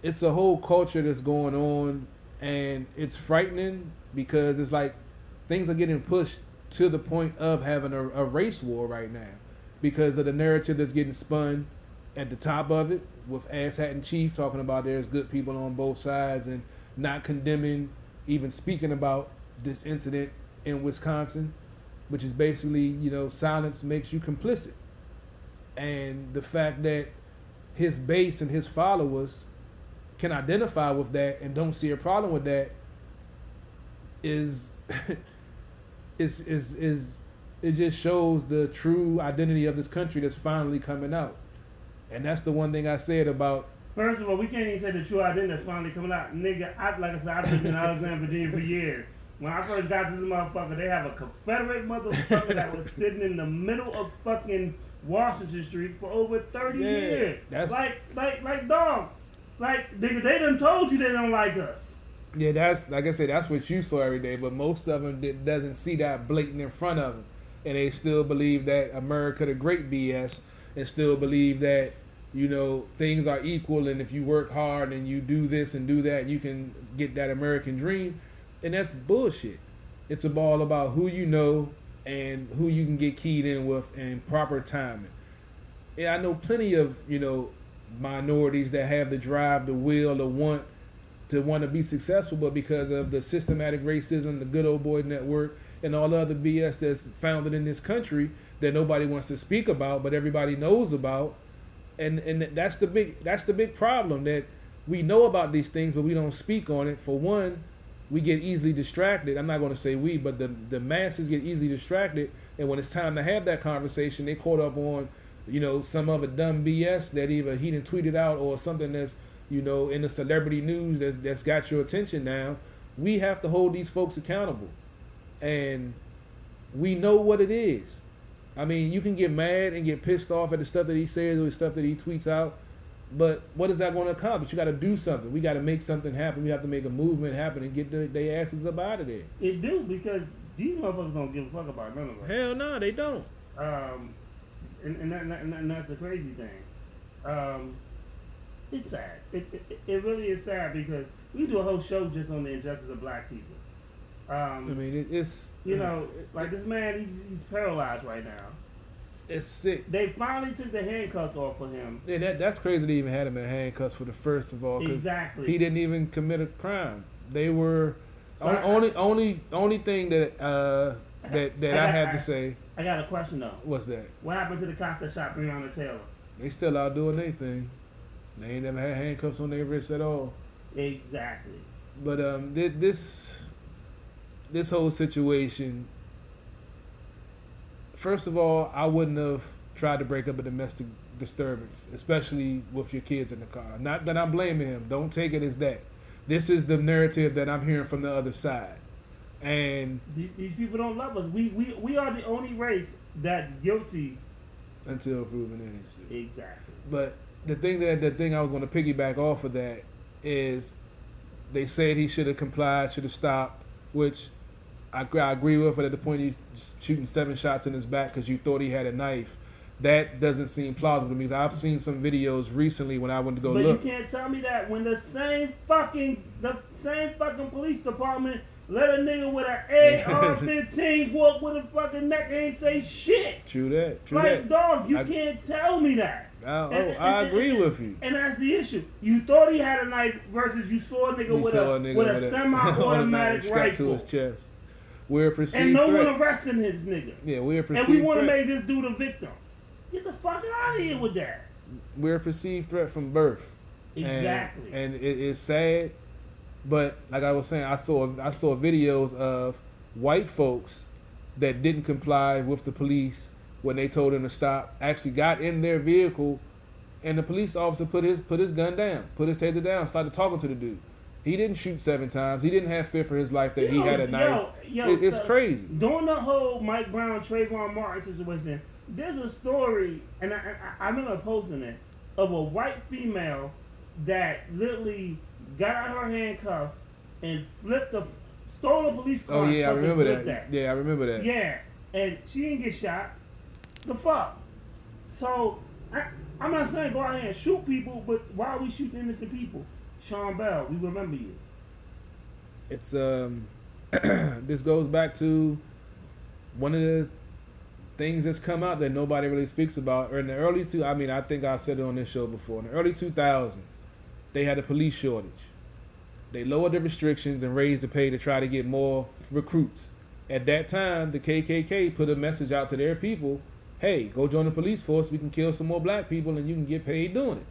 it's a whole culture that's going on, and it's frightening because it's like things are getting pushed to the point of having a race war right now because of the narrative that's getting spun at the top of it, with Ass Hat and Chief talking about there's good people on both sides and not condemning, even speaking about this incident in Wisconsin, which is basically, silence makes you complicit. And the fact that his base and his followers can identify with that and don't see a problem with that is it just shows the true identity of this country that's finally coming out. And that's the one thing I said about First of all, we can't even say the true identity that's finally coming out. Nigga, like I said, I've been in Alexandria, Virginia for years. When I first got to this motherfucker, they have a Confederate motherfucker that was sitting in the middle of fucking Washington Street for over 30 years. That's like dog. Like, nigga, they done told you they don't like us. Yeah, that's, like I said, that's what you saw every day, but most of them doesn't see that blatant in front of them. And they still believe that America the great BS, and still believe that, you know, things are equal, and if you work hard and you do this and do that, you can get that American dream. And that's bullshit. It's all about who you know and who you can get keyed in with and proper timing. Yeah, I know plenty of, you know, minorities that have the drive, the will, the want to be successful, but because of the systematic racism, the good old boy network, and all the other BS that's founded in this country that nobody wants to speak about, but everybody knows about, and that's the big problem, that we know about these things, but we don't speak on it. For one, we get easily distracted. I'm not going to say we, but the masses get easily distracted, and when it's time to have that conversation, they caught up on, you know, some other dumb BS that either he didn't tweet it out or something that's, you know, in the celebrity news that's got your attention now. We have to hold these folks accountable. And we know what it is. I mean, you can get mad and get pissed off at the stuff that he says or the stuff that he tweets out, but what is that going to accomplish? You got to do something. We got to make something happen. We have to make a movement happen and get their asses up out of there. It do, because these motherfuckers don't give a fuck about none of us. Hell no, they don't. And that's the crazy thing. It's sad. It really is sad, because we do a whole show just on the injustice of black people. I mean, it's, you know, like this man, he's paralyzed right now. It's sick. They finally took the handcuffs off of him. Yeah, that's crazy. They even had him in handcuffs for the first of all. Exactly. He didn't even commit a crime. They were only thing that I have to say. I got a question though. What's that? What happened to the cops that shot Breonna Taylor? They still out doing their thing. They ain't never had handcuffs on their wrists at all. Exactly. But this whole situation, first of all, I wouldn't have tried to break up a domestic disturbance, especially with your kids in the car. Not that I'm blaming him. Don't take it as that. This is the narrative that I'm hearing from the other side. And these people don't love us. We are the only race that's guilty until proven innocent. Exactly. But the thing I was going to piggyback off of that is, they said he should have complied, should have stopped, which I agree with. But at the point he's shooting 7 shots in his back because you thought he had a knife, that doesn't seem plausible to me. Because I've seen some videos recently when I went to go look. But you can't tell me that when the same fucking police department let a nigga with an AR-15 walk with a fucking neck and ain't say shit. True that. Like, dog, you can't tell me that. I agree with you. And that's the issue. You thought he had a knife versus you saw a nigga with a semi-automatic rifle to his chest. We're a perceived and no threat. one arresting his nigga. Yeah, we're a perceived and we want to threat. make this dude a victim. Get the fuck out of here with that. We're a perceived threat from birth. Exactly. And it's sad. But like I was saying, I saw videos of white folks that didn't comply with the police when they told him to stop, actually got in their vehicle, and the police officer put his gun down, put his taser down, started talking to the dude. He didn't shoot 7 times. He didn't have fear for his life that he had a knife. It's crazy. During the whole Mike Brown, Trayvon Martin situation, there's a story, and I remember posting it, of a white female that literally got out her handcuffs and stole a police car. Oh yeah, I remember that. Yeah, I remember that. Yeah, and she didn't get shot. The fuck? So, I'm not saying go out here and shoot people, but why are we shooting innocent people? Sean Bell, we remember you. It's this goes back to one of the things that's come out that nobody really speaks about. Or in the early I think I said it on this show before. In the early 2000s, they had a police shortage. They lowered the restrictions and raised the pay to try to get more recruits. At that time, the KKK put a message out to their people, hey, go join the police force, we can kill some more black people and you can get paid doing it.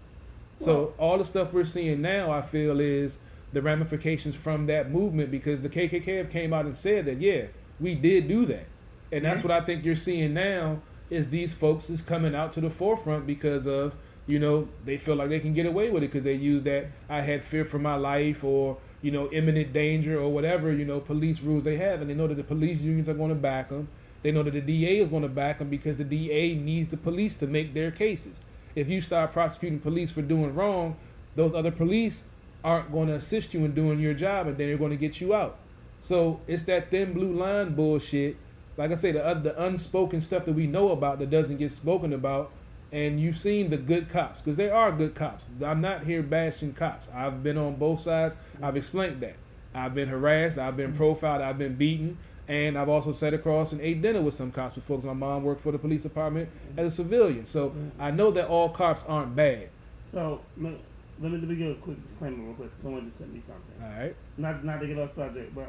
So all the stuff we're seeing now, I feel, is the ramifications from that movement, because the KKK have came out and said that, yeah, we did do that. And that's what I think you're seeing now, is these folks is coming out to the forefront because of you know, they feel like they can get away with it because they use that I had fear for my life or, you know, imminent danger or whatever, you know, police rules they have. And they know that the police unions are going to back them. They know that the DA is going to back them because the DA needs the police to make their cases. If you start prosecuting police for doing wrong, those other police aren't going to assist you in doing your job, and then they're going to get you out. So it's that thin blue line bullshit. Like I say, the unspoken stuff that we know about that doesn't get spoken about. And you've seen the good cops, because there are good cops. I'm not here bashing cops. I've been on both sides. I've explained that. I've been harassed. I've been profiled. I've been beaten. And I've also sat across and ate dinner with some cops with folks. My mom worked for the police department as a civilian. So I know that all cops aren't bad. So let me give a quick disclaimer real quick. Someone just sent me something. All right. Not to get off subject, but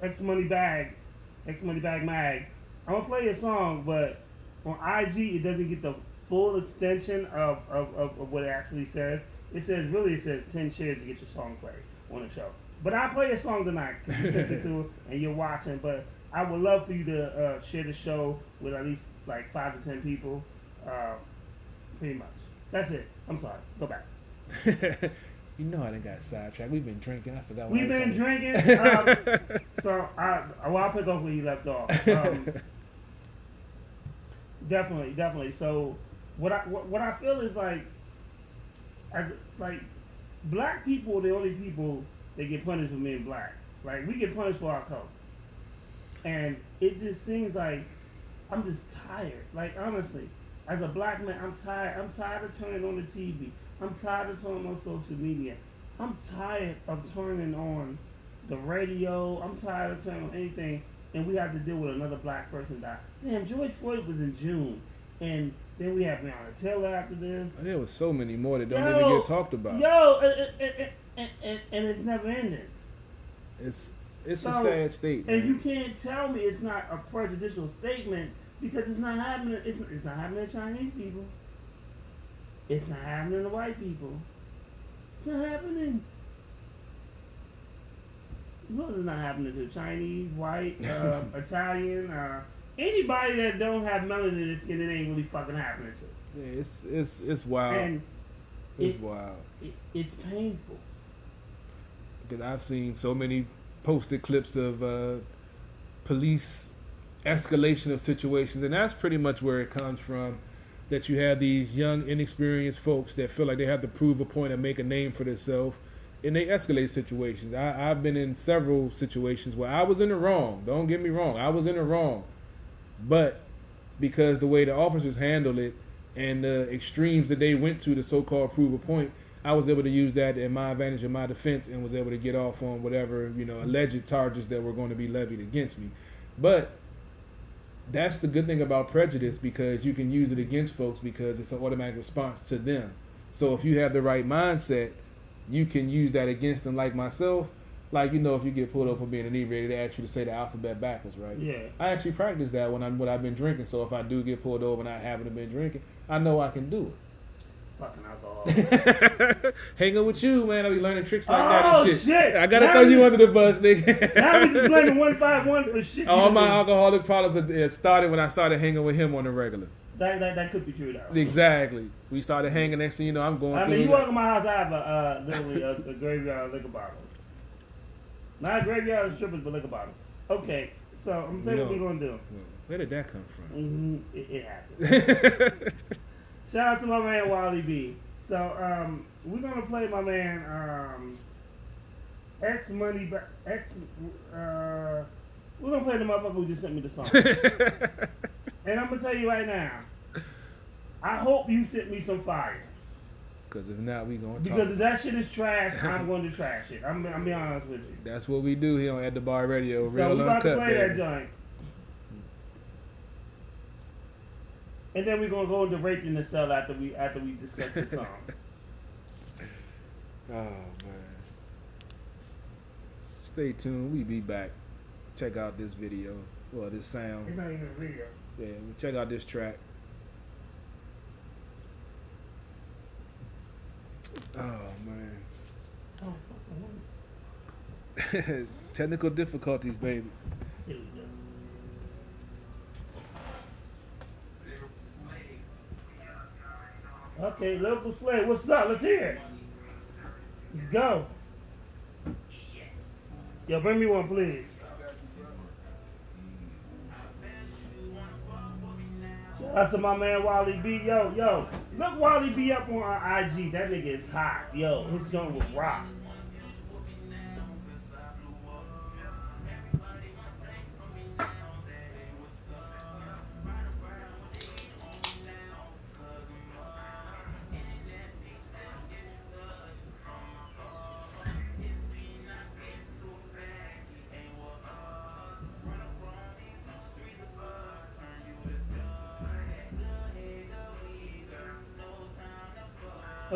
X Money Bag Mag. I'm gonna play a song, but on IG it doesn't get the full extension of what it actually says. It says 10 shares to get your song played on the show. But I'll play a song tonight because you sent it to and you're watching. But I would love for you to share the show with at least like 5 to 10 people. Pretty much. That's it. I'm sorry. Go back. You know I done got sidetracked. We've been drinking. I forgot. We've been drinking. So I'll pick up where you left off. Definitely. So what I feel is like black people are the only people that get punished for being black. Like we get punished for our color, and it just seems like I'm just tired. Like honestly, as a black man, I'm tired. I'm tired of turning on the TV. I'm tired of turning on social media. I'm tired of turning on the radio. I'm tired of turning on anything, and we have to deal with another black person die. Damn, George Floyd was in June, and then we have Breonna Taylor after this. There was so many more that don't even get talked about. And it's never ending. It's a sad state, man. And you can't tell me it's not a prejudicial statement because it's not happening. It's not happening to Chinese people. It's not happening to white people. It's not happening. What is not happening to Chinese, white, Italian, anybody that don't have melanin in their skin? It ain't really fucking happening to. Yeah, it's wild. And it's wild. It's painful. Because I've seen so many posted clips of police escalation of situations, and that's pretty much where it comes from. That you have these young, inexperienced folks that feel like they have to prove a point and make a name for themselves, and they escalate situations. I've been in several situations where I was in the wrong. Don't get me wrong, I was in the wrong, but because the way the officers handled it and the extremes that they went to so-called prove a point, I was able to use that in my advantage in my defense and was able to get off on whatever, you know, alleged charges that were going to be levied against me. But that's the good thing about prejudice, because you can use it against folks because it's an automatic response to them. So if you have the right mindset, you can use that against them. Like myself, like, you know, if you get pulled over for being inebriated, they ask you to say the alphabet backwards, right? Yeah. I actually practice that when I've been drinking. So if I do get pulled over and I haven't been drinking, I know I can do it. Fucking alcohol. Hanging with you, man. I'll be learning tricks like that and shit. Shit. I gotta throw you under the bus, nigga. Now we just blaming 151 for shit. All my alcoholic problems started when I started hanging with him on the regular. That could be true, though. Exactly. We started hanging. Next thing you know, I'm going through. I mean, you walk in my house, I have literally a graveyard of liquor bottles. Not a graveyard of strippers, but liquor bottles. Okay, so I'm telling you what we're gonna do. Where did that come from? Mm-hmm. It happened. Shout out to my man Wally B. So we're gonna play my man X Money X. We're gonna play the motherfucker who just sent me the song. And I'm gonna tell you right now, I hope you sent me some fire. Because if not, we gonna talk. Because if that shit is trash, I'm going to trash it. I'm be honest with you. That's what we do here on At the Bar Radio. So Real we about uncut, to play baby. that joint. And then we're gonna go into rape in the cell after we discuss the song. Oh man. Stay tuned. We be back. Check out this video. Well, this sound. It's not even a video. Yeah, check out this track. Oh man. Oh fuck. Technical difficulties, baby. Here we go. Okay, Local Slave, what's up? Let's hear it. Let's go. Yo, bring me one, please. Shout out to my man Wally B. Yo, look Wally B up on IG. That nigga is hot. Yo, his joint was rock.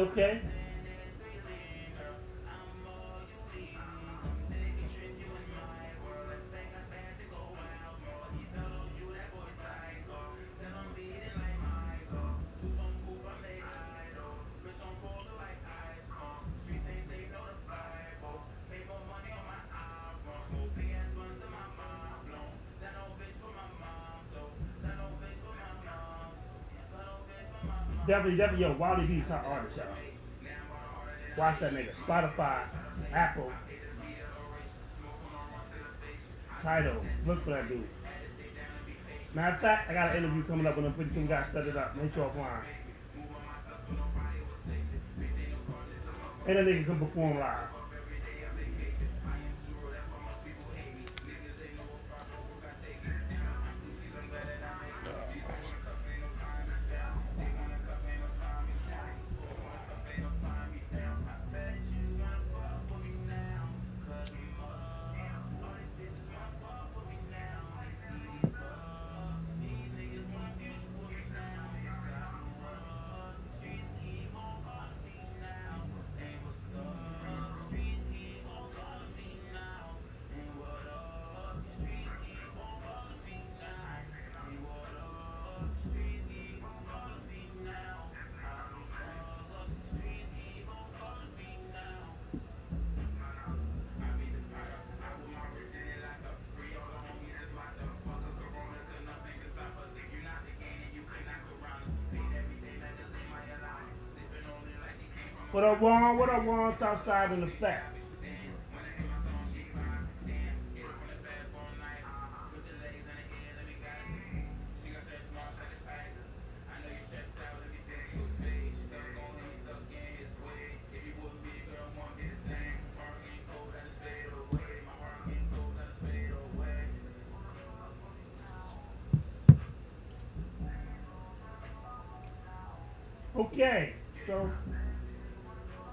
Okay. Definitely, yo, Wally B top artist, y'all. Watch that nigga. Spotify, Apple, Tidal. Look for that dude. Matter of fact, I got an interview coming up with him pretty soon. We got to set it up. Make sure offline. And that nigga can perform live. What up, Juan? What up, Juan? Southside in effect. Okay, so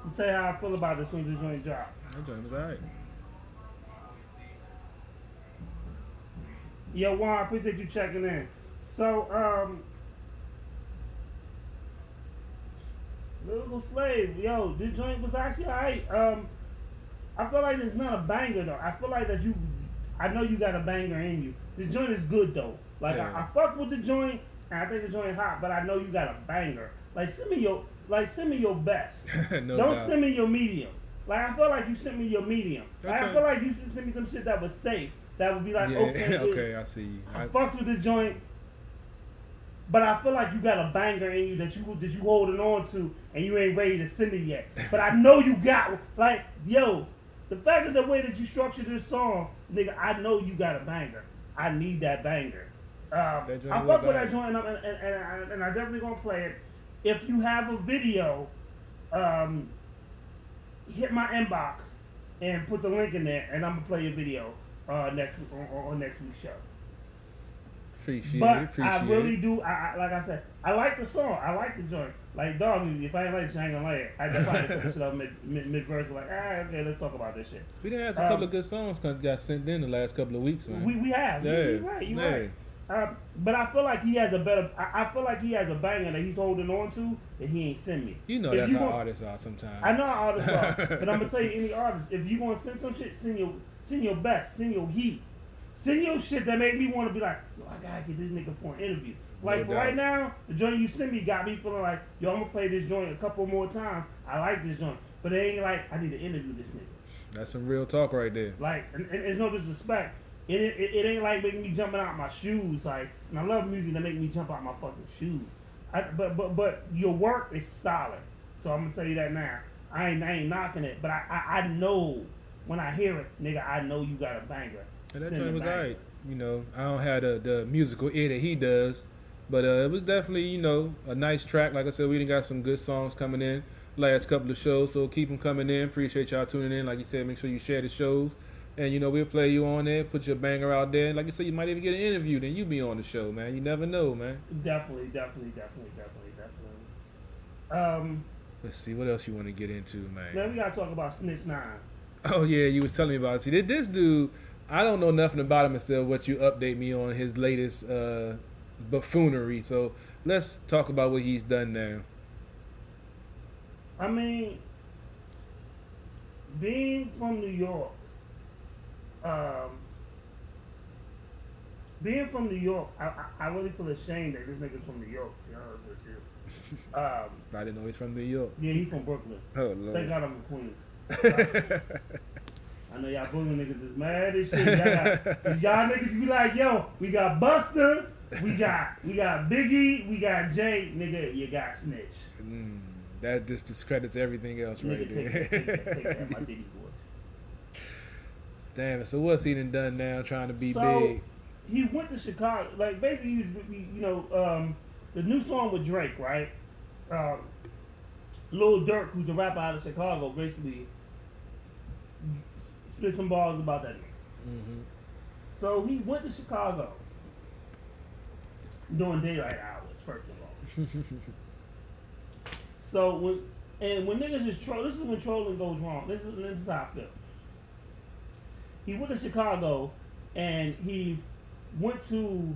let's say how I feel about this when this joint drop. That joint was alright. Yo, Juan, I appreciate you checking in. So, Little Slave, yo, this joint was actually alright. I feel like it's not a banger though. I feel like that I know you got a banger in you. This joint is good though. Like Yeah. I fuck with the joint, and I think the joint hot, but I know you got a banger. Like send me your best. No Don't doubt. send me your medium. Like I feel like you sent me your medium. Like Okay. I feel like you should send me some shit that was safe. That would be like Yeah, okay, okay, I see. I fucks with the joint, but I feel like you got a banger in you that you holding on to, and you ain't ready to send it yet. But I know you got like yo, the fact of the way that you structured this song, nigga, I know you got a banger. I need that banger. I fuck with that joint, and I definitely gonna play it. If you have a video, hit my inbox and put the link in there, and I'm gonna play your video next on next week's show. Appreciate But it. I really do. I like I said, I like the song. I like the joint. Like dog, if I ain't like it, I ain't gonna like it. I just like to put shit up mid verse. Like okay, let's talk about this shit. We done had a couple of good songs got sent in the last couple of weeks, man. We have. Yeah. You're right. You're right. But I feel like he has a better. I feel like he has a banger that he's holding on to that he ain't send me. You know that's how artists are sometimes. I know how artists are, but I'm gonna tell you, any artist, if you gonna send some shit, send your best, send your heat, send your shit that make me want to be like, yo, I gotta get this nigga for an interview. Like for right now, the joint you sent me got me feeling like, yo, I'm gonna play this joint a couple more times. I like this joint, but it ain't like I need to interview this nigga. That's some real talk right there. Like, and it's no disrespect. It ain't like making me jumping out my shoes. Like, and I love music that make me jump out my fucking shoes. But your work is solid. So I'm gonna tell you that now. I ain't knocking it, but I know when I hear it, nigga, I know you got a banger. And that Send a joint was banger. alright. You know, I don't have the musical ear that he does, but it was definitely, you know, a nice track. Like I said, we done got some good songs coming in last couple of shows, so keep them coming in. Appreciate y'all tuning in. Like you said, make sure you share the shows, and you know we'll play you on there, put your banger out there. And like you said, you might even get an interview, then you be on the show, man. You never know, man. Definitely. Let's see what else you want to get into, man. Man, we gotta talk about Snitch 9. Oh yeah, you was telling me about it. See, this dude, I don't know nothing about him until what you update me on his latest buffoonery. So let's talk about what he's done now. I mean, being from New York, I really feel ashamed that this nigga's from New York, to be honest with you. I didn't know he's from New York. Yeah, he's from Brooklyn. Oh Lord. Thank God I'm from Queens. I know y'all Brooklyn niggas is mad as shit. Y'all niggas be like, yo, we got Buster, we got Biggie, we got Jay, nigga, you got Snitch. That just discredits everything else right there. Take that, my Diddy boy. Damn it. So what's he done now trying to be So, big? he went to Chicago. Like, basically, he was, you know, the new song with Drake, right? Lil Durk, who's a rapper out of Chicago, basically spit some balls about that nigga. Mm-hmm. So he went to Chicago during daylight hours, first of all. So when niggas just troll, this is when trolling goes wrong. This is how I feel. He went to Chicago and he went to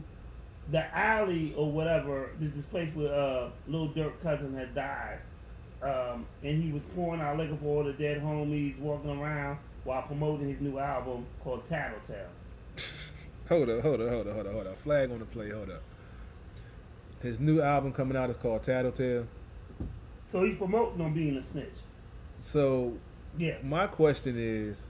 the alley or whatever, this place where Lil Durk cousin had died. And he was pouring out liquor for all the dead homies, walking around while promoting his new album called Tattletale. Hold up. Flag on the play, hold up. His new album coming out is called Tattletale. So he's promoting on being a snitch. So, yeah. My question is,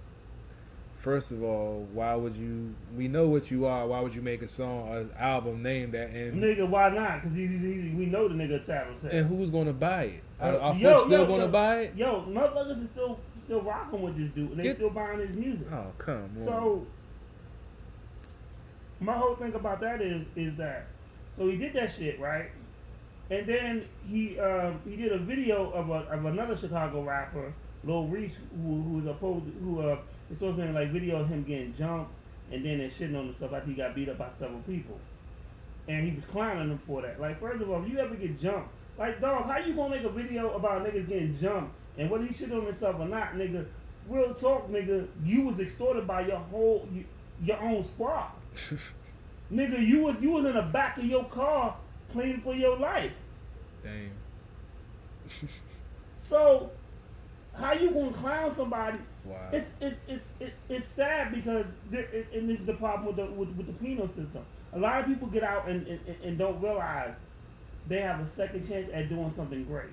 first of all, why would you? We know what you are. Why would you make an album named that? And nigga, why not? Because we know the nigga Tattletale. And who's gonna buy it? Are folks still gonna buy it? Yo, motherfuckers is still rocking with this dude, and they still buying his music. Oh, come on. So my whole thing about that is that, so he did that shit, right? And then he did a video of another Chicago rapper, Lil Reese, who is supposed to like video of him getting jumped, and then they're shitting on himself after he got beat up by several people, and he was clowning him for that. Like, first of all, if you ever get jumped, like, dog, how you gonna make a video about niggas getting jumped and whether he shit on himself or not, nigga? Real talk, nigga, you was extorted by your own squad. Nigga, you was in the back of your car pleading for your life. Damn. So, how you gonna clown somebody? Wow. It's sad because and this is the problem with the penal system. A lot of people get out and don't realize they have a second chance at doing something great.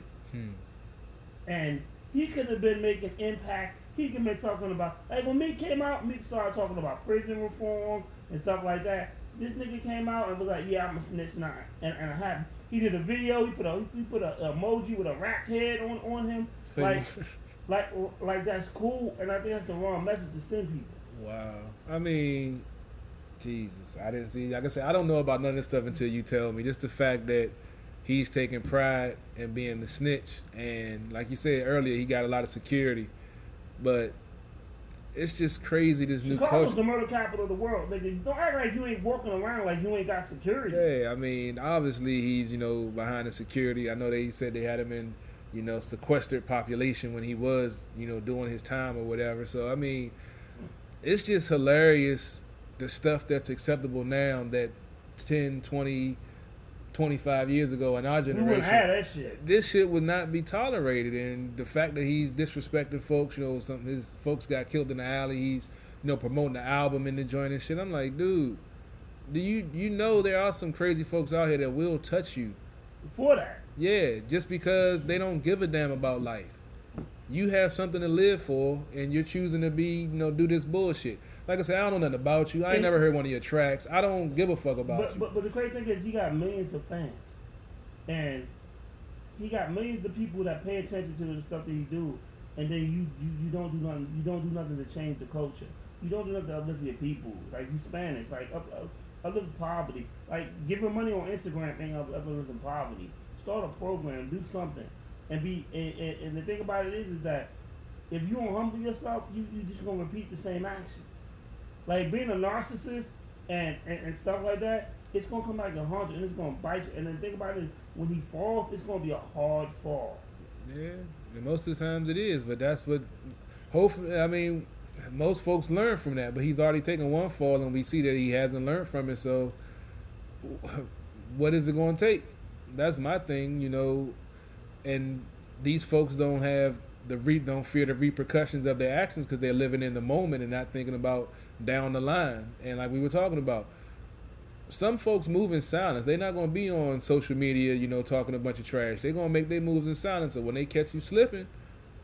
And he could have been making impact. He could have been talking about, like, when Meek came out, Meek started talking about prison reform and stuff like that. This nigga came out and was like, yeah, I'm a snitch now. And I had, he did a video, he put a emoji with a rat's head on him. So like that's cool, and I think that's the wrong message to send people. Wow. I mean, Jesus. I didn't see, like I said, I don't know about none of this stuff until you tell me. Just the fact that he's taking pride in being the snitch, and like you said earlier, he got a lot of security. But it's just crazy, this new culture. Chicago's the murder capital of the world. Nigga, don't act like you ain't walking around like you ain't got security. Yeah, I mean, obviously he's, behind the security. I know they said they had him in, sequestered population when he was, doing his time or whatever. So, I mean, it's just hilarious, the stuff that's acceptable now that 10, 20, 25 years ago in our generation, we wouldn't have that shit. This shit would not be tolerated. And the fact that he's disrespecting folks, some his folks got killed in the alley, he's promoting the album in the joint and shit. I'm like, dude, do you know there are some crazy folks out here that will touch you for that? Yeah, just because they don't give a damn about life. You have something to live for, and you're choosing to be, do this bullshit. Like I said, I don't know nothing about you. I ain't never heard one of your tracks. I don't give a fuck about you. But the crazy thing is, you got millions of fans. and he got millions of people that pay attention to the stuff that he do, and then you don't do nothing. You don't do nothing to change the culture. You don't do nothing to uplift your people. Like you Spanish, like uplift poverty. Like giving money on Instagram ain't uplifting poverty. Start a program, do something, and and the thing about it is that if you don't humble yourself, you just gonna repeat the same actions. Like being a narcissist and stuff like that, it's gonna come back and haunt you, and it's gonna bite you. And then think about it, when he falls, it's gonna be a hard fall. Yeah, and most of the times it is, but that's what. Hopefully, I mean, most folks learn from that, but he's already taken one fall, and we see that he hasn't learned from it. So, what is it going to take? That's my thing, And these folks don't have don't fear the repercussions of their actions because they're living in the moment and not thinking about down the line. And like we were talking about, some folks move in silence. They're not going to be on social media, talking a bunch of trash. They're going to make their moves in silence. So when they catch you slipping,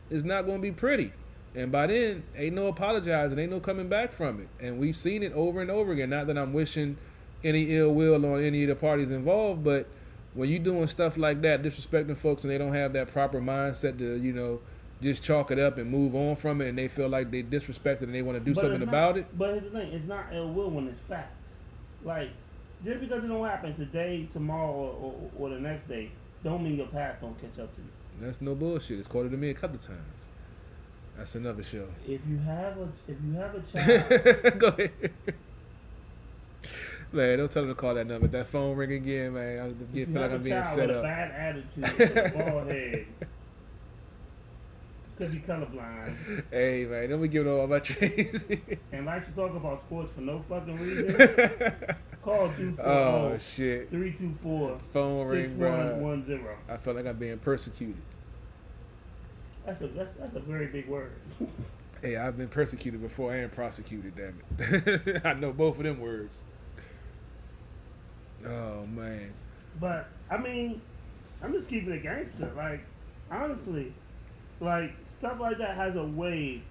it's not going to be pretty. And by then, ain't no apologizing, ain't no coming back from it. And we've seen it over and over again. Not that I'm wishing any ill will on any of the parties involved, but when you're doing stuff like that, disrespecting folks, and they don't have that proper mindset to, just chalk it up and move on from it, and they feel like they disrespected and they want to do something about it. But here's the thing, it's not ill will when it's facts. Like, just because it don't happen today, tomorrow, or the next day, don't mean your past don't catch up to you. That's no bullshit. It's quoted to me a couple of times. That's another show. If you have a child, go ahead. Man, don't tell him to call that number. That phone ring again, man. I feel like I'm being set up. With a bad attitude, a bald head, could be colorblind. Hey, man, don't be giving all my trades. And likes to talk about sports for no fucking reason. Call 324 phone ring, bro. 6110. I felt like I'm being persecuted. That's a very big word. Hey, I've been persecuted before and prosecuted, damn it. I know both of them words. Oh, man. But, I mean, I'm just keeping it gangster. Like, honestly, like, stuff like that has a way,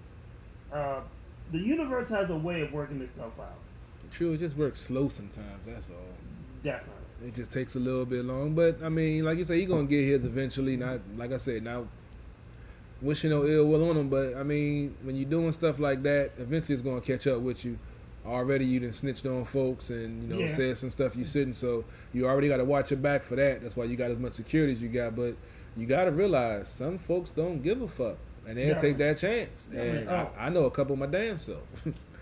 the universe has a way of working itself out. True, it just works slow sometimes, that's all. Definitely. It just takes a little bit long. But, I mean, like you say, you're going to get his eventually. Not, like I said, not wishing no ill will on him. But, I mean, when you're doing stuff like that, eventually it's going to catch up with you. Already you done snitched on folks and, said some stuff you shouldn't. So you already got to watch your back for that. That's why you got as much security as you got. But you got to realize some folks don't give a fuck. And they'll take that chance. And I know a couple of my damn self.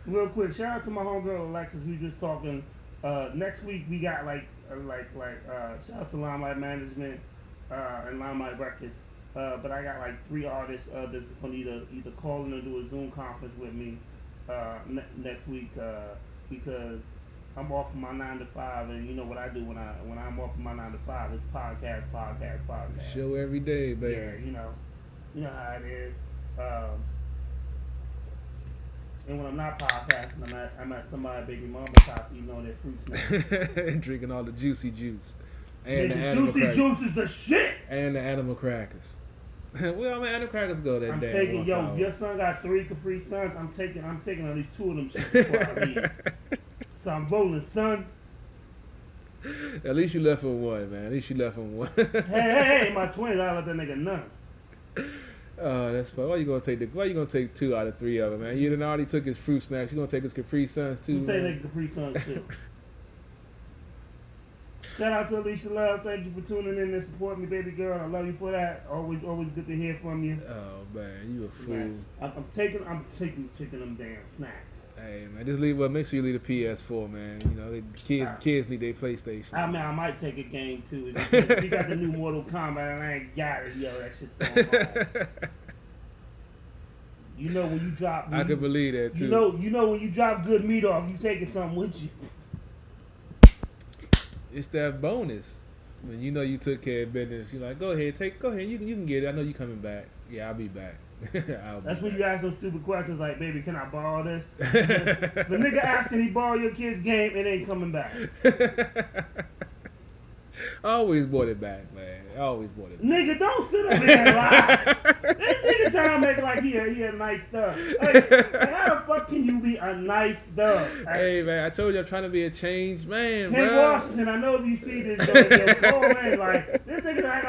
Real quick, shout out to my homegirl Alexis. We just talking. Next week we got shout out to Limelight Management and Limelight Records. But I got like 3 artists that's gonna either call in or do a Zoom conference with me next week because I'm off from my 9 to 5, and you know what I do when I'm off from my 9 to 5 is podcast. Show every day, baby. Yeah, you know how it is. And when I'm not podcasting, I'm at somebody's baby mama's house eating all their fruit snacks. And drinking all the juicy juice. And the juicy juice is the shit! And the animal crackers. Well, animal crackers go that day. I'm taking, your son got 3 Capri Suns. I'm taking at least 2 of them shit before I leave. So I'm rolling, son. At least you left him one, man. At least you left him one. hey, my twins, I let that nigga none. Oh, that's fun. Why you gonna take 2 out of 3 of them, man? You done already took his fruit snacks. You gonna take his Capri Suns too? I'm taking Capri Suns too. Shout out to Alicia Love. Thank you for tuning in and supporting me, baby girl. I love you for that. Always good to hear from you. Oh man, you a fool. Man, I'm taking them damn snacks. Hey man, just make sure you leave the PS4, man. The kids need their PlayStation. I mean, I might take a game too. If you got the new Mortal Kombat and I ain't got it, that shit's going on. When you drop, I can believe that too. You know when you drop good meat off, you taking something with you. It's that bonus when you took care of business. You're like, go ahead. You can get it. I know you coming back. Yeah, I'll be back. That's when you ask those stupid questions like, baby, can I borrow this? The nigga asking he borrow your kid's game, it ain't coming back. I always bought it back, man. I always bought it back. Nigga, don't sit up there and lie. This nigga trying to make like he a nice thug. Like, how the fuck can you be a nice thug? Hey, man, I told you I'm trying to be a changed man, Ken bro. Washington, I know if you see this, yo, call in. Like, this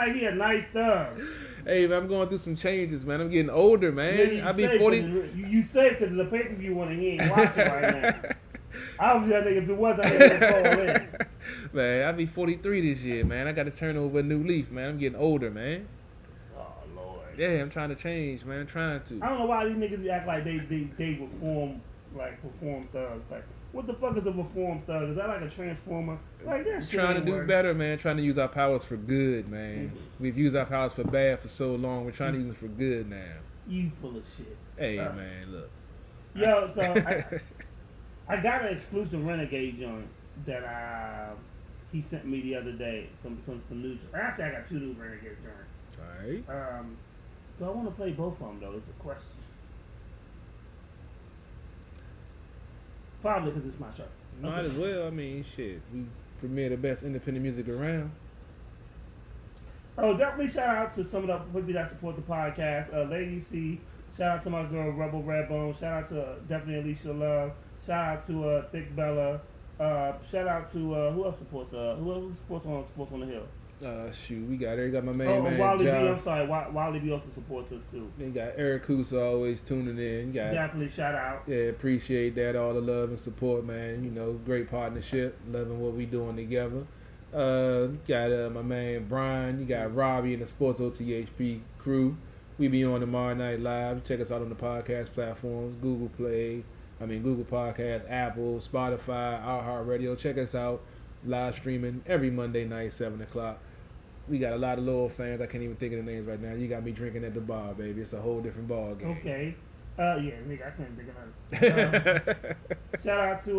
like he a nice thug. Hey, man, I'm going through some changes, man. I'm getting older, man. I be 40. You say because it's a pay-per-view one and he ain't watching right now. I was that nigga if it was, I ain't gonna call in. Man, I be 43 this year, man. I got to turn over a new leaf, man. I'm getting older, man. Oh, Lord. Yeah, I'm trying to change, man. I'm trying to. I don't know why these niggas act like they reform thugs. Like, what the fuck is a reformed thug? Is that like a transformer? Like that shit. Trying to do work. better, man. Trying to use our powers for good, man. Mm-hmm. We've used our powers for bad for so long. We're trying to use them for good now. You full of shit. Hey, man, look. Yo, so I got an exclusive Renegade joint that he sent me the other day. Some new. Actually, I got 2 new Renegade joints. All right. Do I want to play both of them though? Is the question. Probably because it's my show. Might as well. I mean, shit. We premiere the best independent music around. Oh, definitely shout out to some of the people that support the podcast. Lady C. Shout out to my girl Rebel Redbone. Shout out to definitely Alicia Love. Shout out to Thick Bella. Shout out to who else supports? Who supports on the Hill? Shoot, we got my main man. Wally B. Josh. I'm sorry, Wally B. also supports us too. Then you got Eric Kusa always tuning in. You got, definitely shout out. Yeah, appreciate that, all the love and support, man. You know, great partnership, loving what we doing together. You got my man Brian. You got Robbie and the Sports OTHP crew. We be on tomorrow night live. Check us out on the podcast platforms: Google Podcasts, Apple, Spotify, iHeartRadio. Check us out. Live streaming every Monday night, 7 o'clock. We got a lot of loyal fans. I can't even think of the names right now. You got me drinking at the bar, baby. It's a whole different ball game. Okay. Yeah, nigga, I couldn't think of that. Shout out to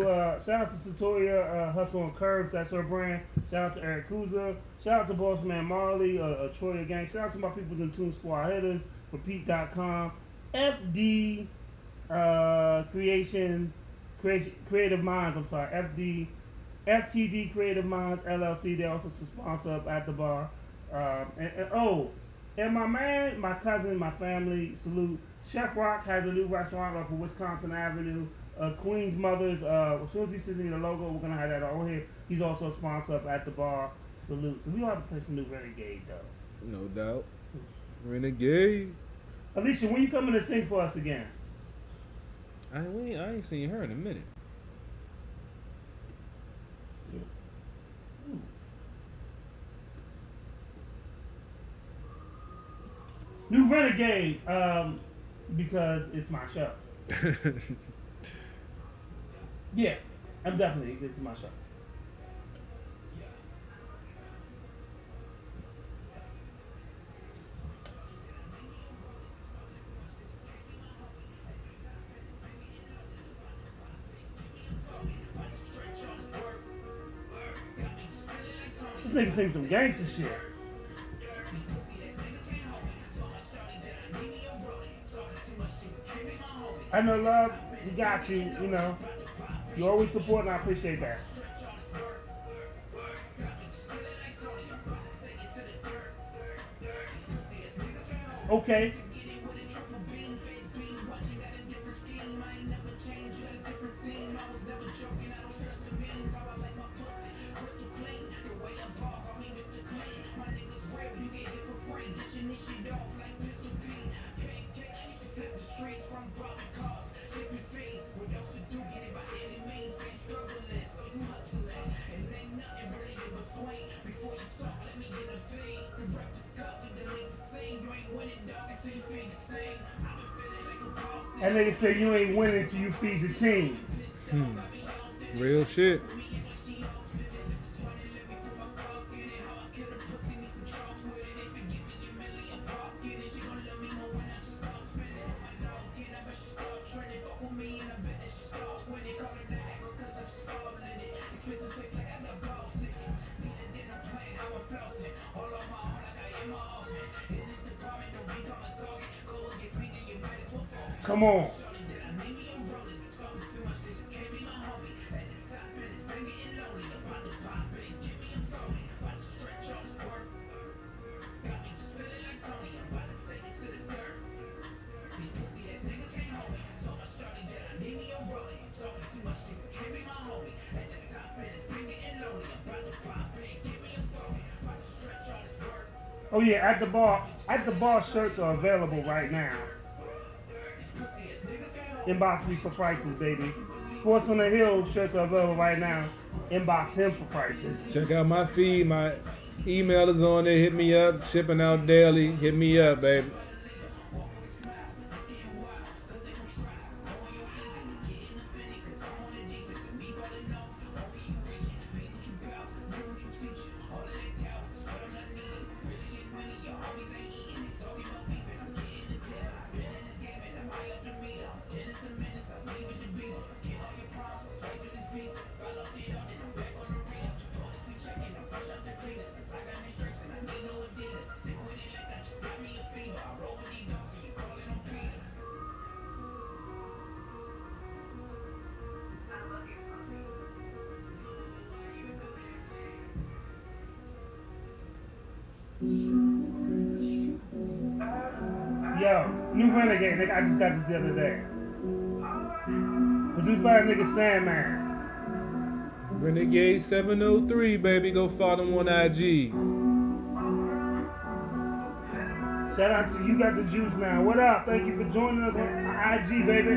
Satoria Hustle and Curbs. That's her brand. Shout out to Eric Kuza. Shout out to Boss Man Marley, Troy Gang. Shout out to my peoples in Toon Squad Hitters, Repeat.com, FD Creative Minds. I'm sorry, FTD Creative Minds LLC. They also sponsor up at the bar. And my cousin, my family, salute. Chef Rock has a new restaurant off of Wisconsin Avenue. Queen's Mothers. As soon as he sends me the logo, we're gonna have that over here. He's also a sponsor up at the bar. Salute. So we gonna have to play some new Renegade though. No doubt. Renegade. Alicia, when you coming to sing for us again? I ain't seen her in a minute. New Renegade, because it's my show. Yeah, I'm definitely, this is my show. This nigga sing some gangster shit. I know, love, we got you, you know. You always support and I appreciate that. Okay. That nigga said you ain't winning till you feed the team. Real shit. Come on. Oh yeah, at the bar shirts are available right now. Inbox me for prices, baby. Sports on the Hill shirts are available right now. Inbox him for prices. Check out my feed. My email is on there. Hit me up. Shipping out daily. Hit me up, baby. Yo, new Renegade, nigga. I just got this the other day. Produced by a nigga Sandman. Renegade 703, baby. Go follow him on IG. Shout out to You Got the Juice Now. What up? Thank you for joining us on IG, baby.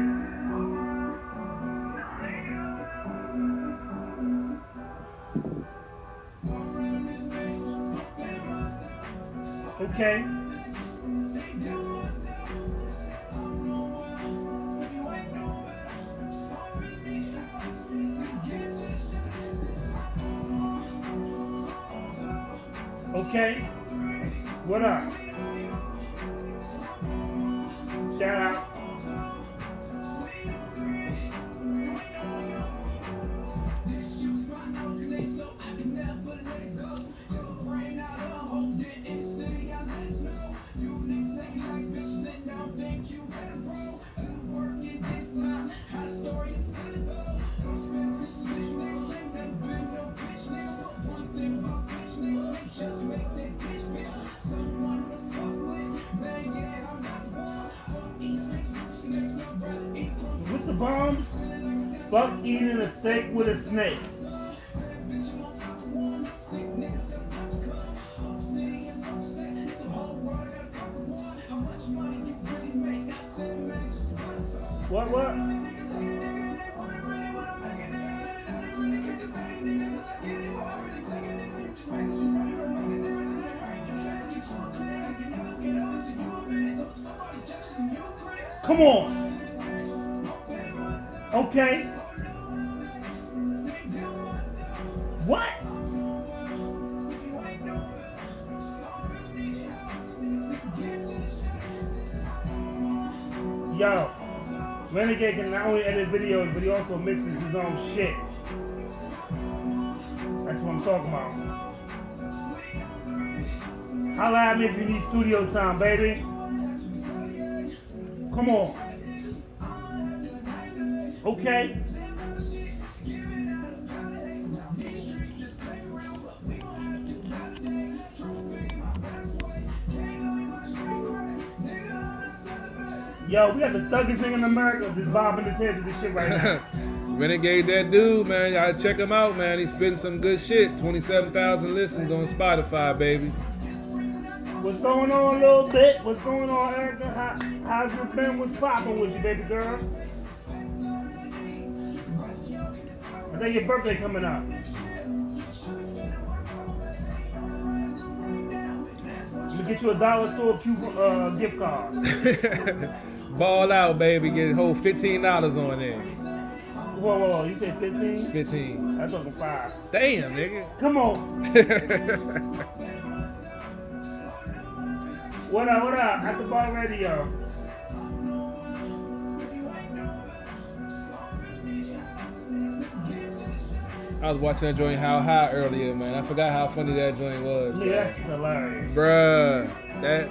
Okay. Okay. What up? Shout out. With the bombs, fuck eating a steak with a snake. What? Come on. Okay. What? Yo, Renegade can not only edit videos, but he also mixes his own shit. That's what I'm talking about. Holla at me if you need studio time, baby. Come on. Okay. Yo, we got the thuggest nigga in America just bobbing his head to this shit right now. Renegade, that dude, man. Y'all check him out, man. He's spitting some good shit. 27,000 listens on Spotify, baby. What's going on, little bit? What's going on, Erica? How's your been? What's poppin' with you, baby girl? I think your birthday coming up. Let me get you a dollar store gift card. Ball out, baby. Get a whole $15 on there. Whoa. You said 15? 15. That's over 5. Damn, nigga. Come on. What up? At the bar radio. I was watching that joint How High earlier, man. I forgot how funny that joint was. Yeah, that's hilarious. Bruh. That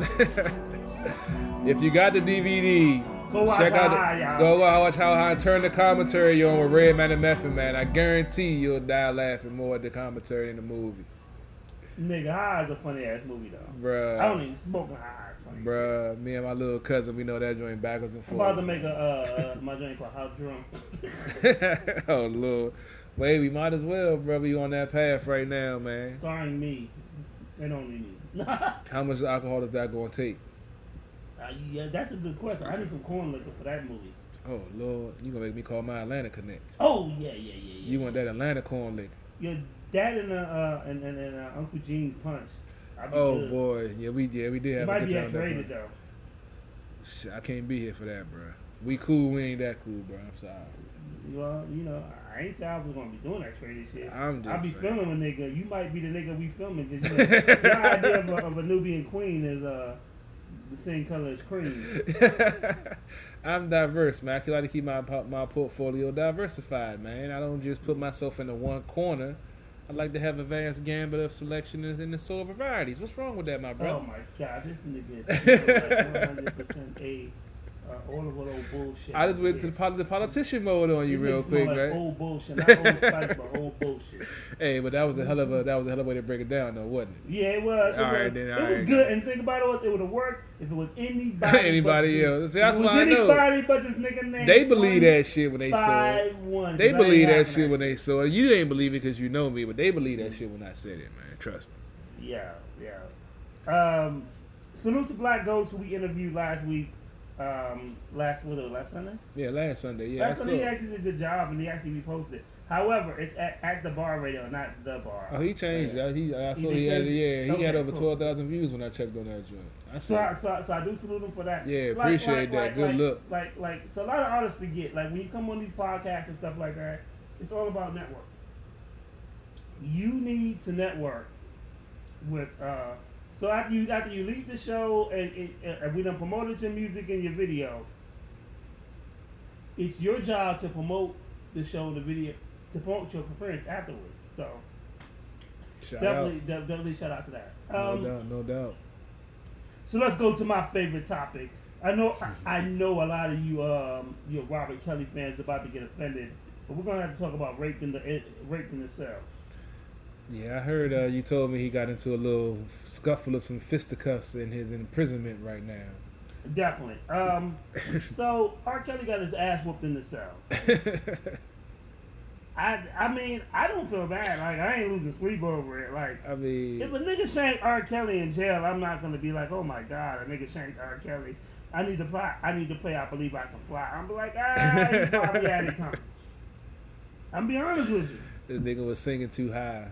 if you got the DVD, go watch check How out High, y'all. go watch How High and turn the commentary on with Red Man and Method Man. I guarantee you'll die laughing more at the commentary in the movie. Nigga, High is a funny ass movie though. Bruh. I don't even smoke with High. Funny. Bruh, me and my little cousin, we know that joint backwards and I'm forth. about to make my joint called How Drunk. Oh Lord. Wait, we might as well, bro. We on that path right now, man. Starring me. And only me. How much alcohol is that going to take? Yeah, that's a good question. I need some corn liquor for that movie. Oh Lord, you gonna make me call my Atlanta connect? Oh yeah. You want that Atlanta corn liquor? Your dad and Uncle Gene's punch. Oh good. boy, yeah we did have It a good might be time. X-rated though. Shit, I can't be here for that, bro. We cool, we ain't that cool, bro. I'm sorry. Well, I ain't say I was gonna be doing X-rated shit. I'm just I'll be saying. filming a nigga. You might be the nigga we filming. Cause your idea of a Nubian queen is the same color as cream. I'm diverse, man. I like to keep my portfolio diversified, man. I don't just put myself into one corner. I like to have a vast gambit of selection in the soul varieties. What's wrong with that, my brother? Oh my god, this nigga is like 100% a all of old bullshit. I just went to the politician mode on you real quick, like man. Old bullshit, not old spice, but old bullshit. Hey, but that was a hell of a way to break it down, though, wasn't it? Yeah, it was. It was good, and think about it, it would have worked if it was anybody else. See, that's why I know. Anybody but this nigga named. They believe that shit when they saw it. They believe that shit when they saw it. You ain't believe it because you know me, but they believe that shit when I said it, man. Trust me. Yeah. Salute to Black Ghost, who we interviewed last week. Last Sunday? Yeah, last Sunday. Yeah, last Sunday he actually did a good job, and he actually reposted it. However, it's at the bar radio, not the bar. Oh, he changed that. I saw he had over 12,000 views when I checked on that joint. So I do salute him for that. Yeah, appreciate that. Good look. So a lot of artists forget, like when you come on these podcasts and stuff like that, it's all about network. You need to network with. So after you leave the show and we done promoted your music and your video, it's your job to promote the show, the video, to promote your appearance afterwards. So definitely shout out to that. No doubt. So let's go to my favorite topic. I know a lot of you Robert Kelly fans about to get offended, but we're gonna have to talk about rape in the cell. Yeah, I heard you told me he got into a little scuffle of some fisticuffs in his imprisonment right now. Definitely. So R. Kelly got his ass whooped in the cell. I mean, I don't feel bad. Like, I ain't losing sleep over it. Like, I mean, if a nigga shanked R. Kelly in jail, I'm not gonna be like, oh my god, a nigga shanked R. Kelly. I need to play I Believe I Can Fly. I'm be like, he probably had it coming. I'm be honest with you. This nigga was singing too high.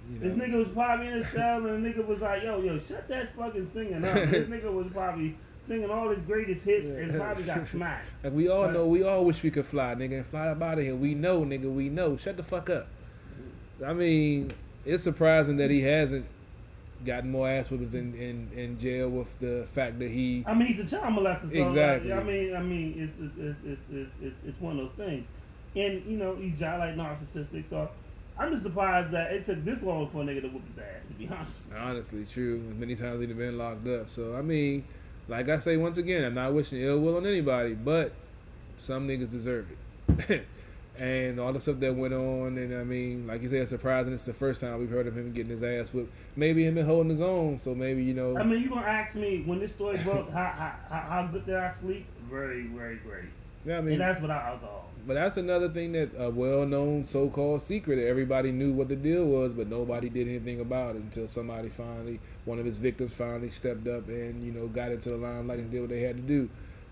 This nigga was probably in the cell, and the nigga was like, yo, shut that fucking singing up. This nigga was probably singing all his greatest hits and probably got smacked. Like we all know, we all wish we could fly, nigga, and fly up out of here. We know, nigga, we know. Shut the fuck up. I mean, it's surprising that he hasn't gotten more ass whippers in jail with the fact that he. I mean, he's a child molester. So exactly. Like, I mean, it's one of those things, and he's just like narcissistic. So I'm just surprised that it took this long for a nigga to whoop his ass. To be honest. Honestly, true. Many times he'd have been locked up. So I mean, like I say once again, I'm not wishing ill will on anybody, but some niggas deserve it. And all the stuff that went on, and I mean, like you said, it's surprising. It's the first time we've heard of him getting his ass whipped. Maybe him been holding his own, so maybe I mean, you gonna ask me when this story broke, how good did I sleep? Very, very great. Yeah, I mean, and that's without alcohol. But that's another thing that a well-known so-called secret that everybody knew what the deal was, but nobody did anything about it until somebody finally, one of his victims finally stepped up and got into the limelight and did what they had to do.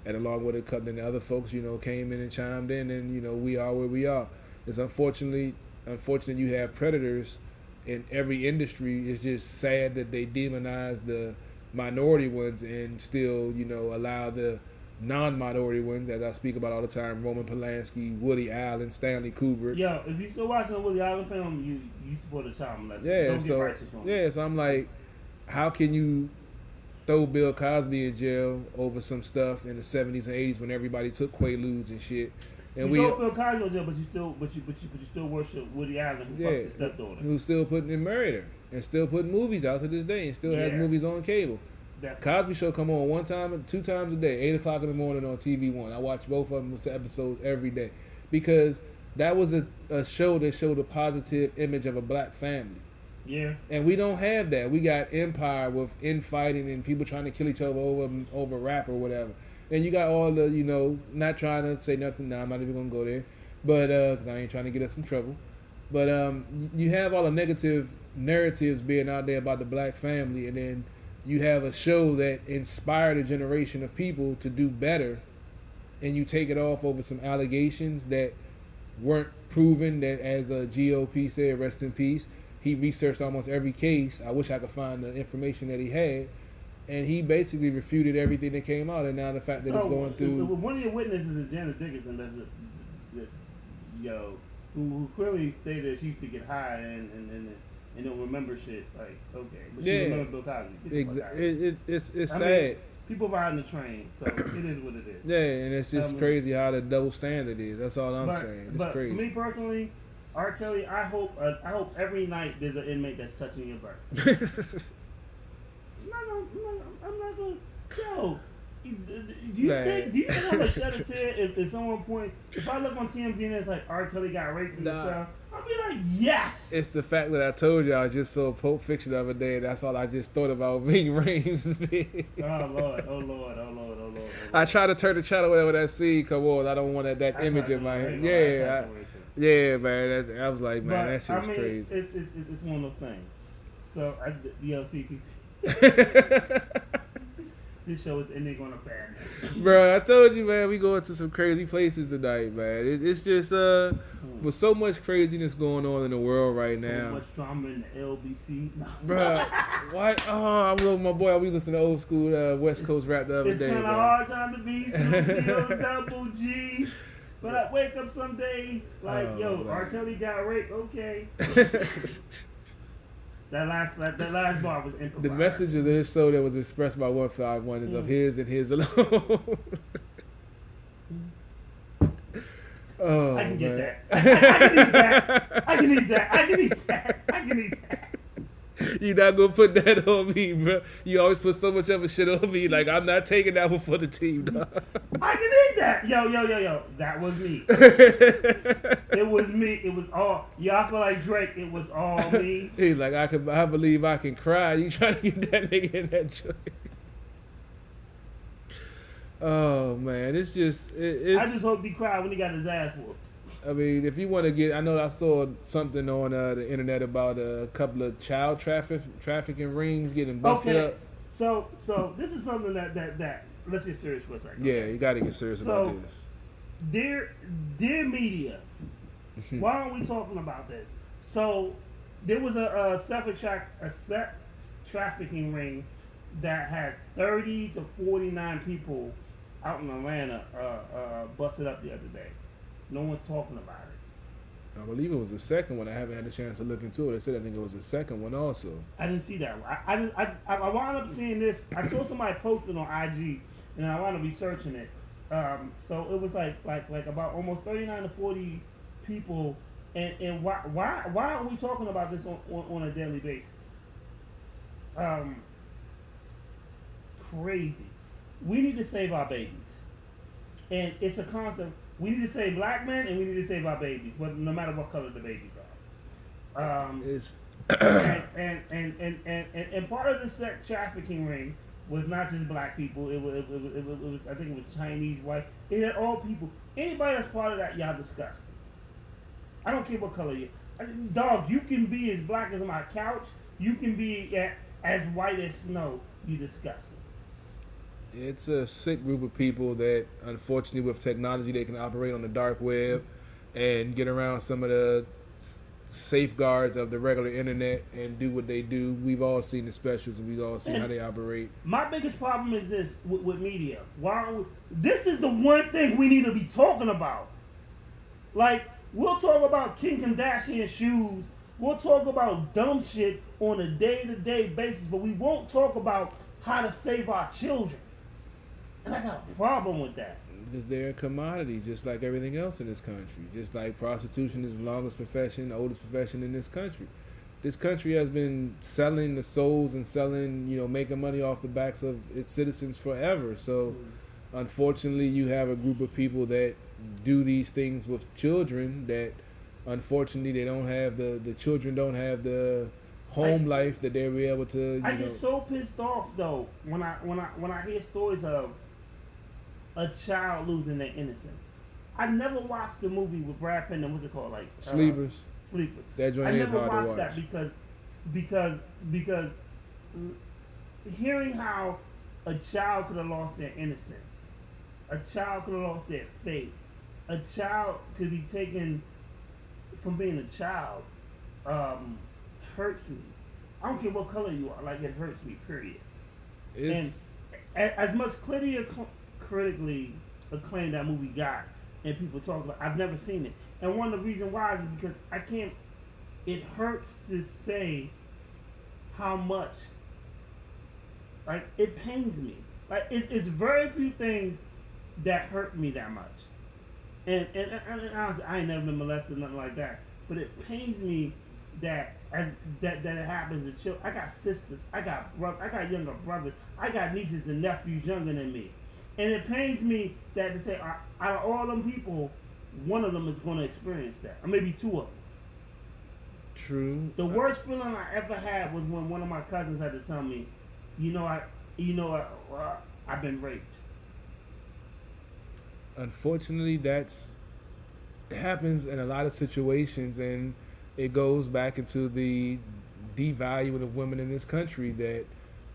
And along with it, then the other folks, came in and chimed in, and we are where we are. It's unfortunate you have predators in every industry. It's just sad that they demonize the minority ones and still, allow the non-minority ones, as I speak about all the time, Roman Polanski, Woody Allen, Stanley Kubrick. Yo, if you still watching a Woody Allen film, you support a child molester. Yeah, Don't get righteous on it. So I'm like, how can you throw Bill Cosby in jail over some stuff in the 70s and 80s when everybody took Quaaludes and shit? And you throw Bill Cosby in jail, but you still worship Woody Allen, who fucked his stepdaughter, who's still putting and married her, and still putting movies out to this day, and still has movies on cable. Definitely. Cosby Show come on 2 times a day, 8 o'clock in the morning on TV1. I watch both of them episodes every day because that was a show that showed a positive image of a black family. Yeah. And we don't have that. We got Empire with infighting and people trying to kill each other over rap or whatever. And you got all the, not trying to say nothing. Nah, I'm not even going to go there. But, 'cause I ain't trying to get us in trouble. But you have all the negative narratives being out there about the black family, and then you have a show that inspired a generation of people to do better, and you take it off over some allegations that weren't proven. That, as the GOP said, rest in peace, he researched almost every case. I wish I could find the information that he had, and he basically refuted everything that came out. And now the fact that it's going through. One of your witnesses is Janet Dickinson, who clearly stated she used to get high and don't remember shit. Like, okay, but she remembers Bill Cosby. It's sad. People riding the train, so it is what it is. Yeah, and it's just crazy how the double standard is. That's all I'm saying. It's crazy. For me personally, R. Kelly, I hope every night there's an inmate that's touching your butt. I'm not gonna. Yo, do you think I'm gonna shed a tear if someone point? If I look on TMZ and it's like R. Kelly got raped in the cell, I'll be like, yes. It's the fact that I told you I just saw Pulp Fiction the other day, and that's all I just thought about Ving Rhames. Oh Lord. I try to turn the channel whenever that scene come on. I don't want that image in my head. Yeah, man. I was like, man, that shit was crazy. It's one of those things. So, CPIII. This show is ending on a bad note. Bro, I told you, man, we going to some crazy places tonight, man. It's just, with so much craziness going on in the world right now. So much drama in the LBC. No. Bro, what? Oh, I love my boy. I was listening to old school West Coast rap the other day. It's kind of hard time to be Studio Double G. But I wake up someday like, R. Kelly got raped. Okay. That last bar was improvised. The message of this show that was expressed by 151 is of his and his alone. I can get that. I can eat that. You're not gonna put that on me, bro. You always put so much other shit on me. Like, I'm not taking that one for the team, dog. I can eat that. Yo. That was me. It was me. It was all. I feel like Drake. It was all me. He's like, I believe I can cry. You trying to get that nigga in that joint? Oh man, it's just. I just hope he cried when he got his ass whooped. I mean, if you want to get, I know I saw something on the internet about a couple of child trafficking rings getting busted up. So this is something that let's get serious for a second. Yeah, you got to get serious about this. Dear media, why aren't we talking about this? So there was a sex trafficking ring that had 30 to 49 people out in Atlanta busted up the other day. No one's talking about it. I believe it was the second one. I haven't had a chance to look into it. I said I think it was the second one also. I didn't see that one. I wound up seeing this. I saw somebody posted on IG, and I wound up researching it. So it was like about almost 39 to 40 people. And why aren't we talking about this on a daily basis? Crazy. We need to save our babies, and it's a concept. We need to save black men, and we need to save our babies, but no matter what color the babies are. And part of the sex trafficking ring was not just black people. It was I think it was Chinese, white. It had all people. Anybody that's part of that, y'all disgusting. I don't care what color you. Dog, you can be as black as my couch. You can be as white as snow. You disgusting. It's a sick group of people that, unfortunately, with technology, they can operate on the dark web and get around some of the safeguards of the regular internet and do what they do. We've all seen the specials, and we've all seen how they operate. My biggest problem is this with media. This is the one thing we need to be talking about. Like, we'll talk about Kim Kardashian shoes. We'll talk about dumb shit on a day-to-day basis, but we won't talk about how to save our children. And I got a problem with that. Because they're a commodity, just like everything else in this country. Just like prostitution is the longest profession, the oldest profession in this country. This country has been selling the souls and selling, making money off the backs of its citizens forever. So, unfortunately, you have a group of people that do these things with children that, unfortunately, they don't have the children don't have the home life that they'll be able to. I get so pissed off though when I hear stories of a child losing their innocence. I never watched the movie with Brad Pitt and what's it called, like Sleepers. Sleepers. That joint I is never hard to watched watch. that because hearing how a child could have lost their innocence, a child could have lost their faith, a child could be taken from being a child, hurts me. I don't care what color you are, like it hurts me, period. And as much critically acclaimed that movie got, and people talk about, I've never seen it. And one of the reasons why is because I can't, it hurts to say how much, like, it pains me. Like, it's very few things that hurt me that much. And honestly, I ain't never been molested or nothing like that. But it pains me that it happens to children. I got sisters, I got brothers, I got younger brothers, I got nieces and nephews younger than me. And it pains me that to say, out of all them people, one of them is going to experience that, or maybe two of them. True. The worst feeling I ever had was when one of my cousins had to tell me, I've been raped. Unfortunately, it happens in a lot of situations, and it goes back into the devaluing of women in this country. That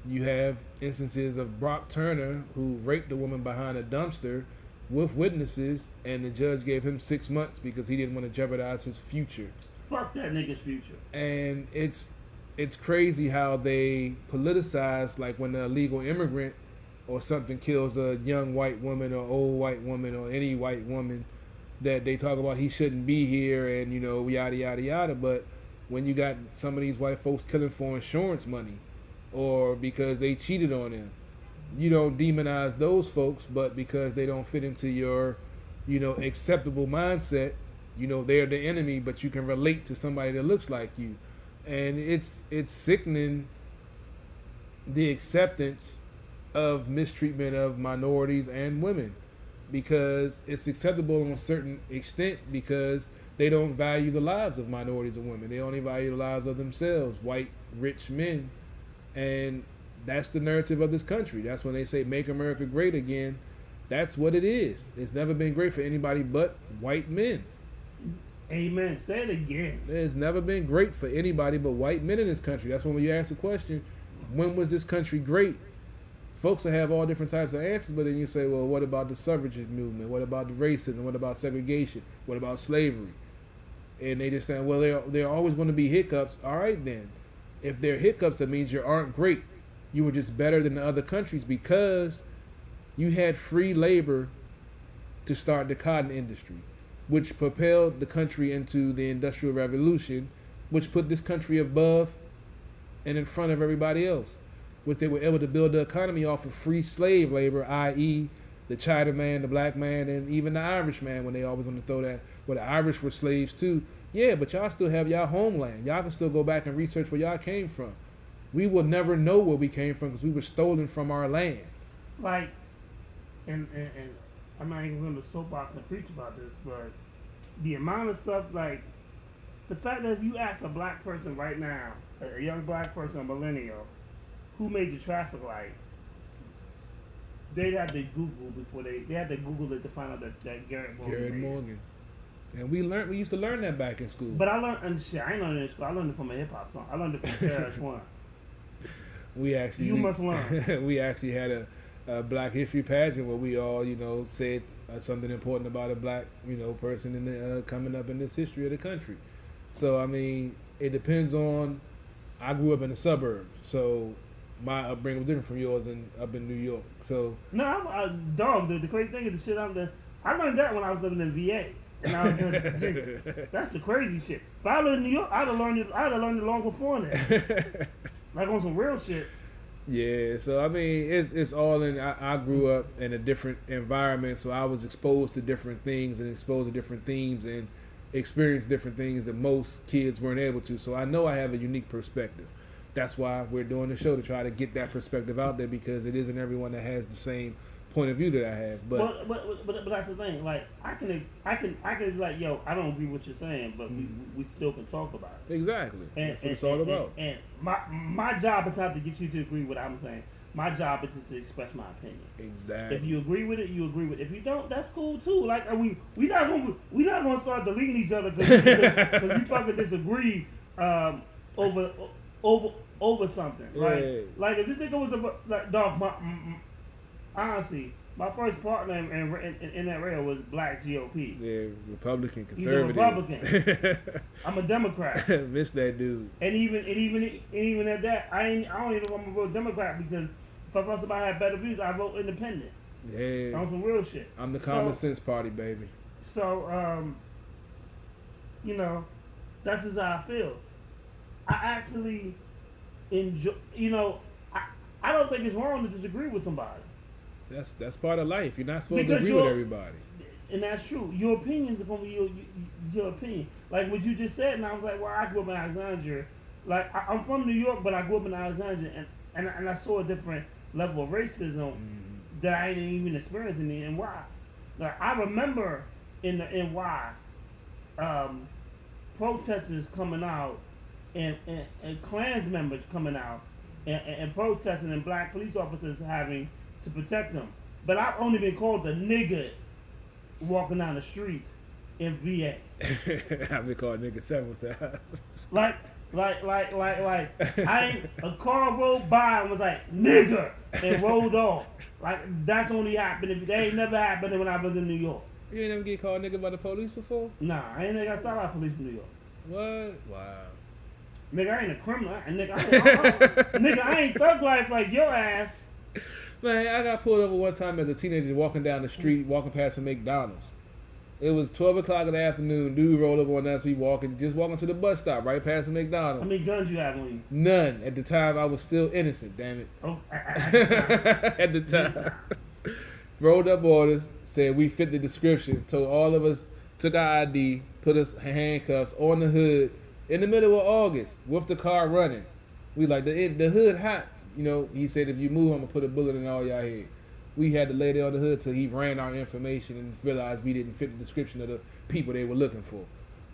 you have instances of Brock Turner, who raped a woman behind a dumpster with witnesses, and the judge gave him 6 months because he didn't want to jeopardize his future. Fuck that nigga's future. And it's crazy how they politicize, like when an illegal immigrant or something kills a young white woman or old white woman or any white woman, that they talk about he shouldn't be here and, yada, yada, yada. But when you got some of these white folks killing for insurance money or because they cheated on them, you don't demonize those folks, but because they don't fit into your, acceptable mindset, they're the enemy, but you can relate to somebody that looks like you. And it's sickening, the acceptance of mistreatment of minorities and women, because it's acceptable on a certain extent because they don't value the lives of minorities and women. They only value the lives of themselves, white, rich men. And that's the narrative of this country. That's when they say make America great again. That's what it is. It's never been great for anybody but white men. Amen. Say it again. It's never been great for anybody but white men in this country. That's when you ask the question, when was this country great? Folks will have all different types of answers, but then you say, well, what about the suffragist movement? What about the racism? What about segregation? What about slavery? And they just say, well, there are always going to be hiccups. All right, then. If there are hiccups, that means you aren't great. You were just better than the other countries because you had free labor to start the cotton industry, which propelled the country into the Industrial Revolution, which put this country above and in front of everybody else. Which they were able to build the economy off of free slave labor, i.e. the Chinaman, the black man, and even the Irish man, when they always want to throw that, well, the Irish were slaves too. Yeah, but y'all still have y'all homeland. Y'all can still go back and research where y'all came from. We will never know where we came from because we were stolen from our land. Like, and I'm not even going to soapbox and preach about this, but the amount of stuff, like, the fact that if you ask a black person right now, a young black person, a millennial, who made the traffic light, they'd have to Google before they had to Google it to find out that Garrett Morgan. And we used to learn that back in school. But I learned, and shit, I ain't learned it in school. I learned it from a hip hop song. I learned it from KRS-One. Must learn. We actually had a Black History pageant where we all, said something important about a black, person in the coming up in this history of the country. So I mean, it depends on. I grew up in the suburbs, so my upbringing was different from yours up in New York. So no, the crazy thing is the shit I learned that when I was living in VA. And I was doing Virginia. That's the crazy shit. If I lived in New York, I'd have learned it long before that. Like on some real shit. Yeah, so I mean, it's all in. I grew up in a different environment, so I was exposed to different things and exposed to different themes and experienced different things that most kids weren't able to. So I know I have a unique perspective. That's why we're doing the show, to try to get that perspective out there, because it isn't everyone that has the same point of view that I have. But that's the thing. Like I can be like, yo, I don't agree with what you're saying, but we still can talk about it. Exactly. That's what it's all about. And my job is not to get you to agree with what I'm saying. My job is just to express my opinion. Exactly. If you agree with it, you agree with it. If you don't, that's cool too. Like we not gonna start deleting each other because we fucking disagree over something. Yeah. Like if this nigga was like dog. Honestly, my first partner in that rail was Black GOP. Yeah, Republican, He's conservative. a Republican. I'm a Democrat. Miss that dude. And even at that, I don't even know if I'm gonna vote Democrat because if I thought somebody had better views, I vote Independent. Yeah. On some real shit. I'm the common sense party, baby. So, you know, that's just how I feel. I actually enjoy. You know, I don't think it's wrong to disagree with somebody. That's part of life. You're not supposed to agree with everybody. And that's true. Your opinions are gonna be your opinion. Like what you just said, and I was like, well, I grew up in Alexandria. Like I'm from New York, but I grew up in Alexandria, and I saw a different level of racism that I didn't even experience in the NY. Like I remember in the NY, protesters coming out and Klans members coming out and protesting and black police officers having to protect them. But I've only been called a nigga walking down the streets in VA. I've been called nigga several times. Like I ain't, a car rolled by and was like nigga and rolled off. Like that's only happened if they ain't never happened when I was in New York. You ain't never get called nigga by the police before? Nah, I ain't never got stopped by police in New York. What? Wow. Nigga, I ain't a criminal. Nigga, I ain't thug life like your ass. Man, I got pulled over one time as a teenager walking down the street, walking past a McDonald's. It was 12 o'clock in the afternoon. Dude rolled up on us. We walking to the bus stop right past the McDonald's. How many guns you have on you? None. At the time, I was still innocent, damn it. Oh, at the time. Rolled up on us, said we fit the description, told all of us, took our ID, put us handcuffs on the hood in the middle of August with the car running. We like, the hood hot. You know, he said, if you move, I'm going to put a bullet in all y'all head. We had to lay there on the hood till he ran our information and realized we didn't fit the description of the people they were looking for.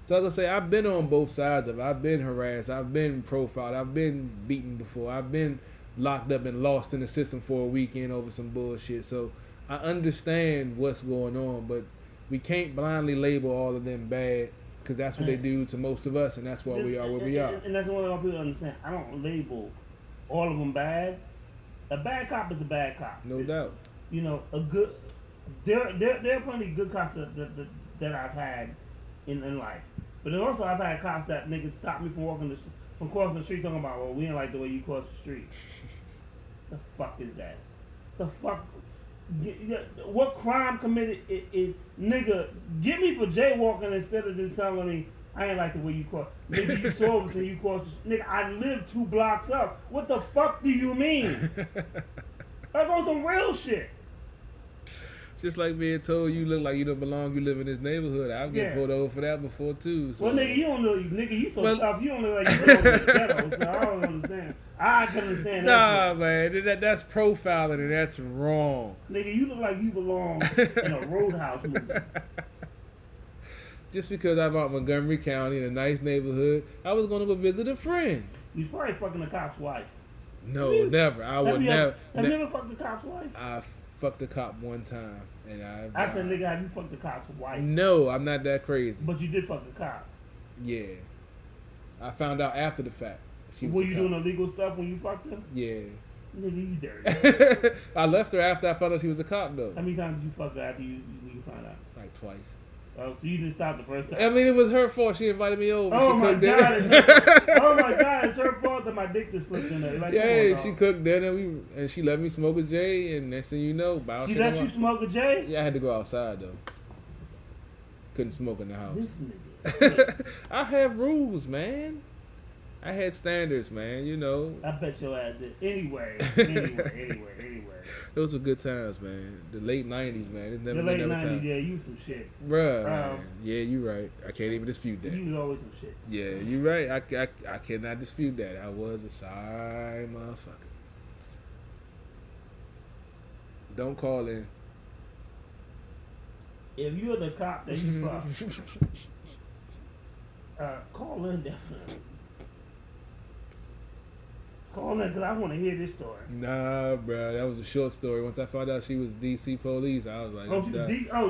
So as I say, I've been on both sides of it. I've been harassed. I've been profiled. I've been beaten before. I've been locked up and lost in the system for a weekend over some bullshit. So I understand what's going on, but we can't blindly label all of them bad because that's what they do to most of us, and that's why we are where we are. And that's what I want people to understand. I don't label all of them bad. A bad cop is a bad cop. No doubt. You know, a good. There are plenty of good cops that I've had in life, but then also I've had cops that niggas stop me from crossing the street talking about, well, we didn't like the way you crossed the street. The fuck is that? The fuck. What crime committed? Nigga, get me for jaywalking instead of just telling me I ain't like the way you crossed. Nigga, you saw us and you crossed. Nigga, I live 2 blocks up. What the fuck do you mean? That's on some real shit. Just like being told you look like you don't belong, you live in this neighborhood. I've get pulled over for that before too. So. Well, nigga, you don't know, nigga, you so tough. You don't look like you belong in the ghetto. So I don't understand. I can understand that. Nah, man, that's profiling and that's wrong. Nigga, you look like you belong in a Roadhouse movie. Just because I'm out in Montgomery County in a nice neighborhood, I was going to go visit a friend. You was probably fucking a cop's wife. No, never. I would never. Have you ever fucked a cop's wife? I fucked a cop one time, and I said, nigga, have you fucked a cop's wife? No, I'm not that crazy. But you did fuck a cop. Yeah, I found out after the fact. Were you doing illegal stuff when you fucked him? Yeah. Nigga, you dirty. I left her after I found out she was a cop, though. How many times did you fuck her after you found out? Like twice. Oh, so you didn't stop the first time? I mean, it was her fault. She invited me over. Oh, she my cooked God. dinner. Oh, my God. It's her fault that my dick just slipped in there. Like, yeah, she cooked dinner. And she let me smoke a J. And next thing you know, she let you smoke a J? Yeah, I had to go outside, though. Couldn't smoke in the house. This nigga. I have rules, man. I had standards, man, you know. I bet your ass did. Anyway. Those were good times, man. The late 90s, man. It's never the late been never 90s, time. yeah, you some shit. Bruh, man. Yeah, you right. I can't even dispute that. You was always some shit. Yeah, you right. I cannot dispute that. I was a sorry motherfucker. Don't call in. If you're the cop that you fuck, call in definitely. Call in because I want to hear this story. Nah, bro, that was a short story. Once I found out she was DC police, I was like, Oh, she was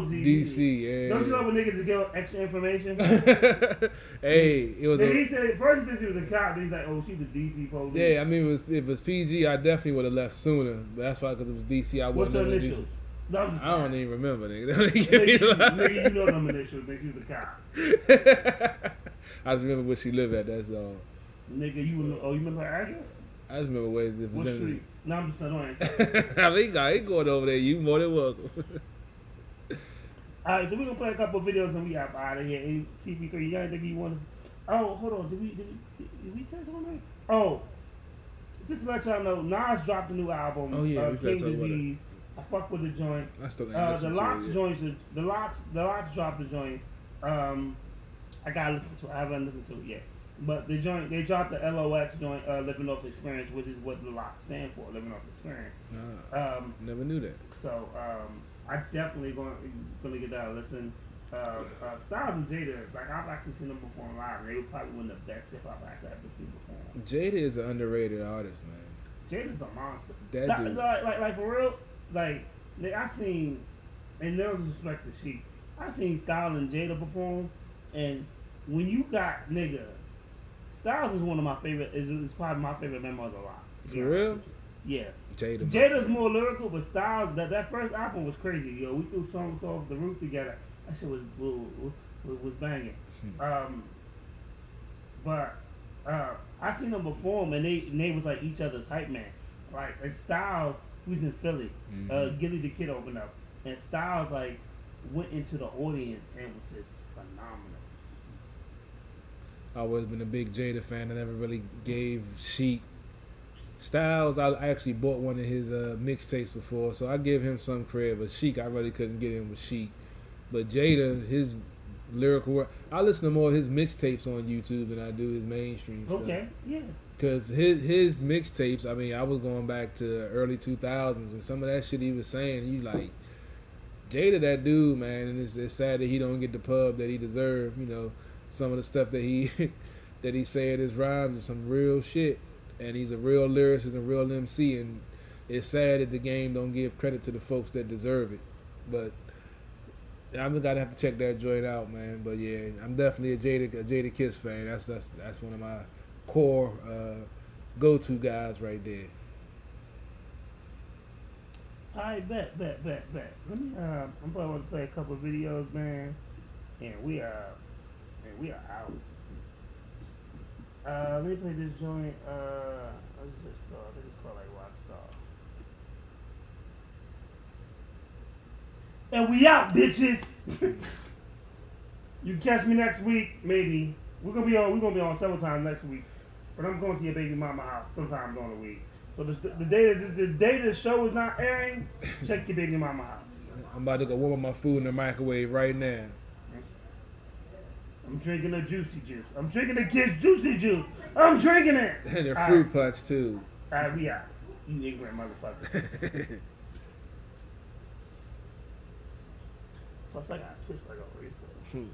DC, yeah. Don't you love when niggas to give extra information? Hey, it was. He said first he said she was a cop. Then he's like, oh, she was DC police. Yeah, I mean, if it was PG, I definitely would have left sooner. But that's why, because it was DC, I What's wouldn't her have initials? I don't even remember, nigga. Nigga, you know them initials. Nigga, she was a cop. I just remember where she lived at. That's all. Nigga, you remember her address? I just remember where it was. What street? No, I'm just not doing I think I ain't going over there. You more than welcome. Alright, so we're gonna play a couple of videos and we out of here. CP3, you got anything you want to? Oh, hold on. Did we touch on that? Oh, just to let y'all know, Nas dropped a new album. Oh yeah, King Disease. I fuck with the joint. I still The Locks joints. The Locks dropped the joint. I gotta listen to it. I haven't listened to it yet. But the joint, they dropped the LOX joint, Living Off Experience, which is what the Locks stand for, Living Off Experience. Never knew that. So I definitely gonna get that a listen. Styles and Jada, like I've actually seen them perform live, and they were probably one of the best hip hop acts I've ever seen perform. Jada is an underrated artist, man. Jada's a monster. That dude. Like for real, like I seen, and no disrespect to Sheik, I seen Styles and Jada perform, and when you got nigga, Styles is one of my favorite. Is probably my favorite member of the lot. For real? Yeah. Jada's more lyrical, but Styles that first album was crazy. Yo, we threw songs off the roof together. That shit was banging. But I seen them perform, and they was like each other's hype man. Like and Styles, who's in Philly, Gilly the Kid opened up, and Styles like went into the audience and was just phenomenal. I've always been a big Jada fan. I never really gave Sheik. Styles, I actually bought one of his mixtapes before, so I give him some credit. But Sheik, I really couldn't get in with Sheik. But Jada, his lyrical work, I listen to more of his mixtapes on YouTube than I do his mainstream stuff. Okay, yeah. Because his mixtapes, I mean, I was going back to early 2000s, and some of that shit he was saying, you like, Jada, that dude, man, and it's sad that he don't get the pub that he deserved. You know, some of the stuff that he that he say in his rhymes is some real shit, and he's a real lyricist and real MC, and it's sad that the game don't give credit to the folks that deserve it. But I'm gonna have to check that joint out, man. But yeah, I'm definitely a Jada Kiss fan. That's one of my core go-to guys right there. Alright, bet. Let me I'm probably want to play a couple of videos, man. And we are out. Let me play this joint. What's this called? I think it's called like Rockstar. And we out, bitches. You catch me next week, maybe. We're gonna be on several times next week. But I'm going to your baby mama house sometime during the week. So the day the show is not airing, check your baby mama house. I'm about to go warm up my food in the microwave right now. I'm drinking the juicy juice. I'm drinking the kids' juicy juice. I'm drinking it. And their fruit punch too. Alright, we out. You ignorant motherfuckers. Plus I got pissed like a racist.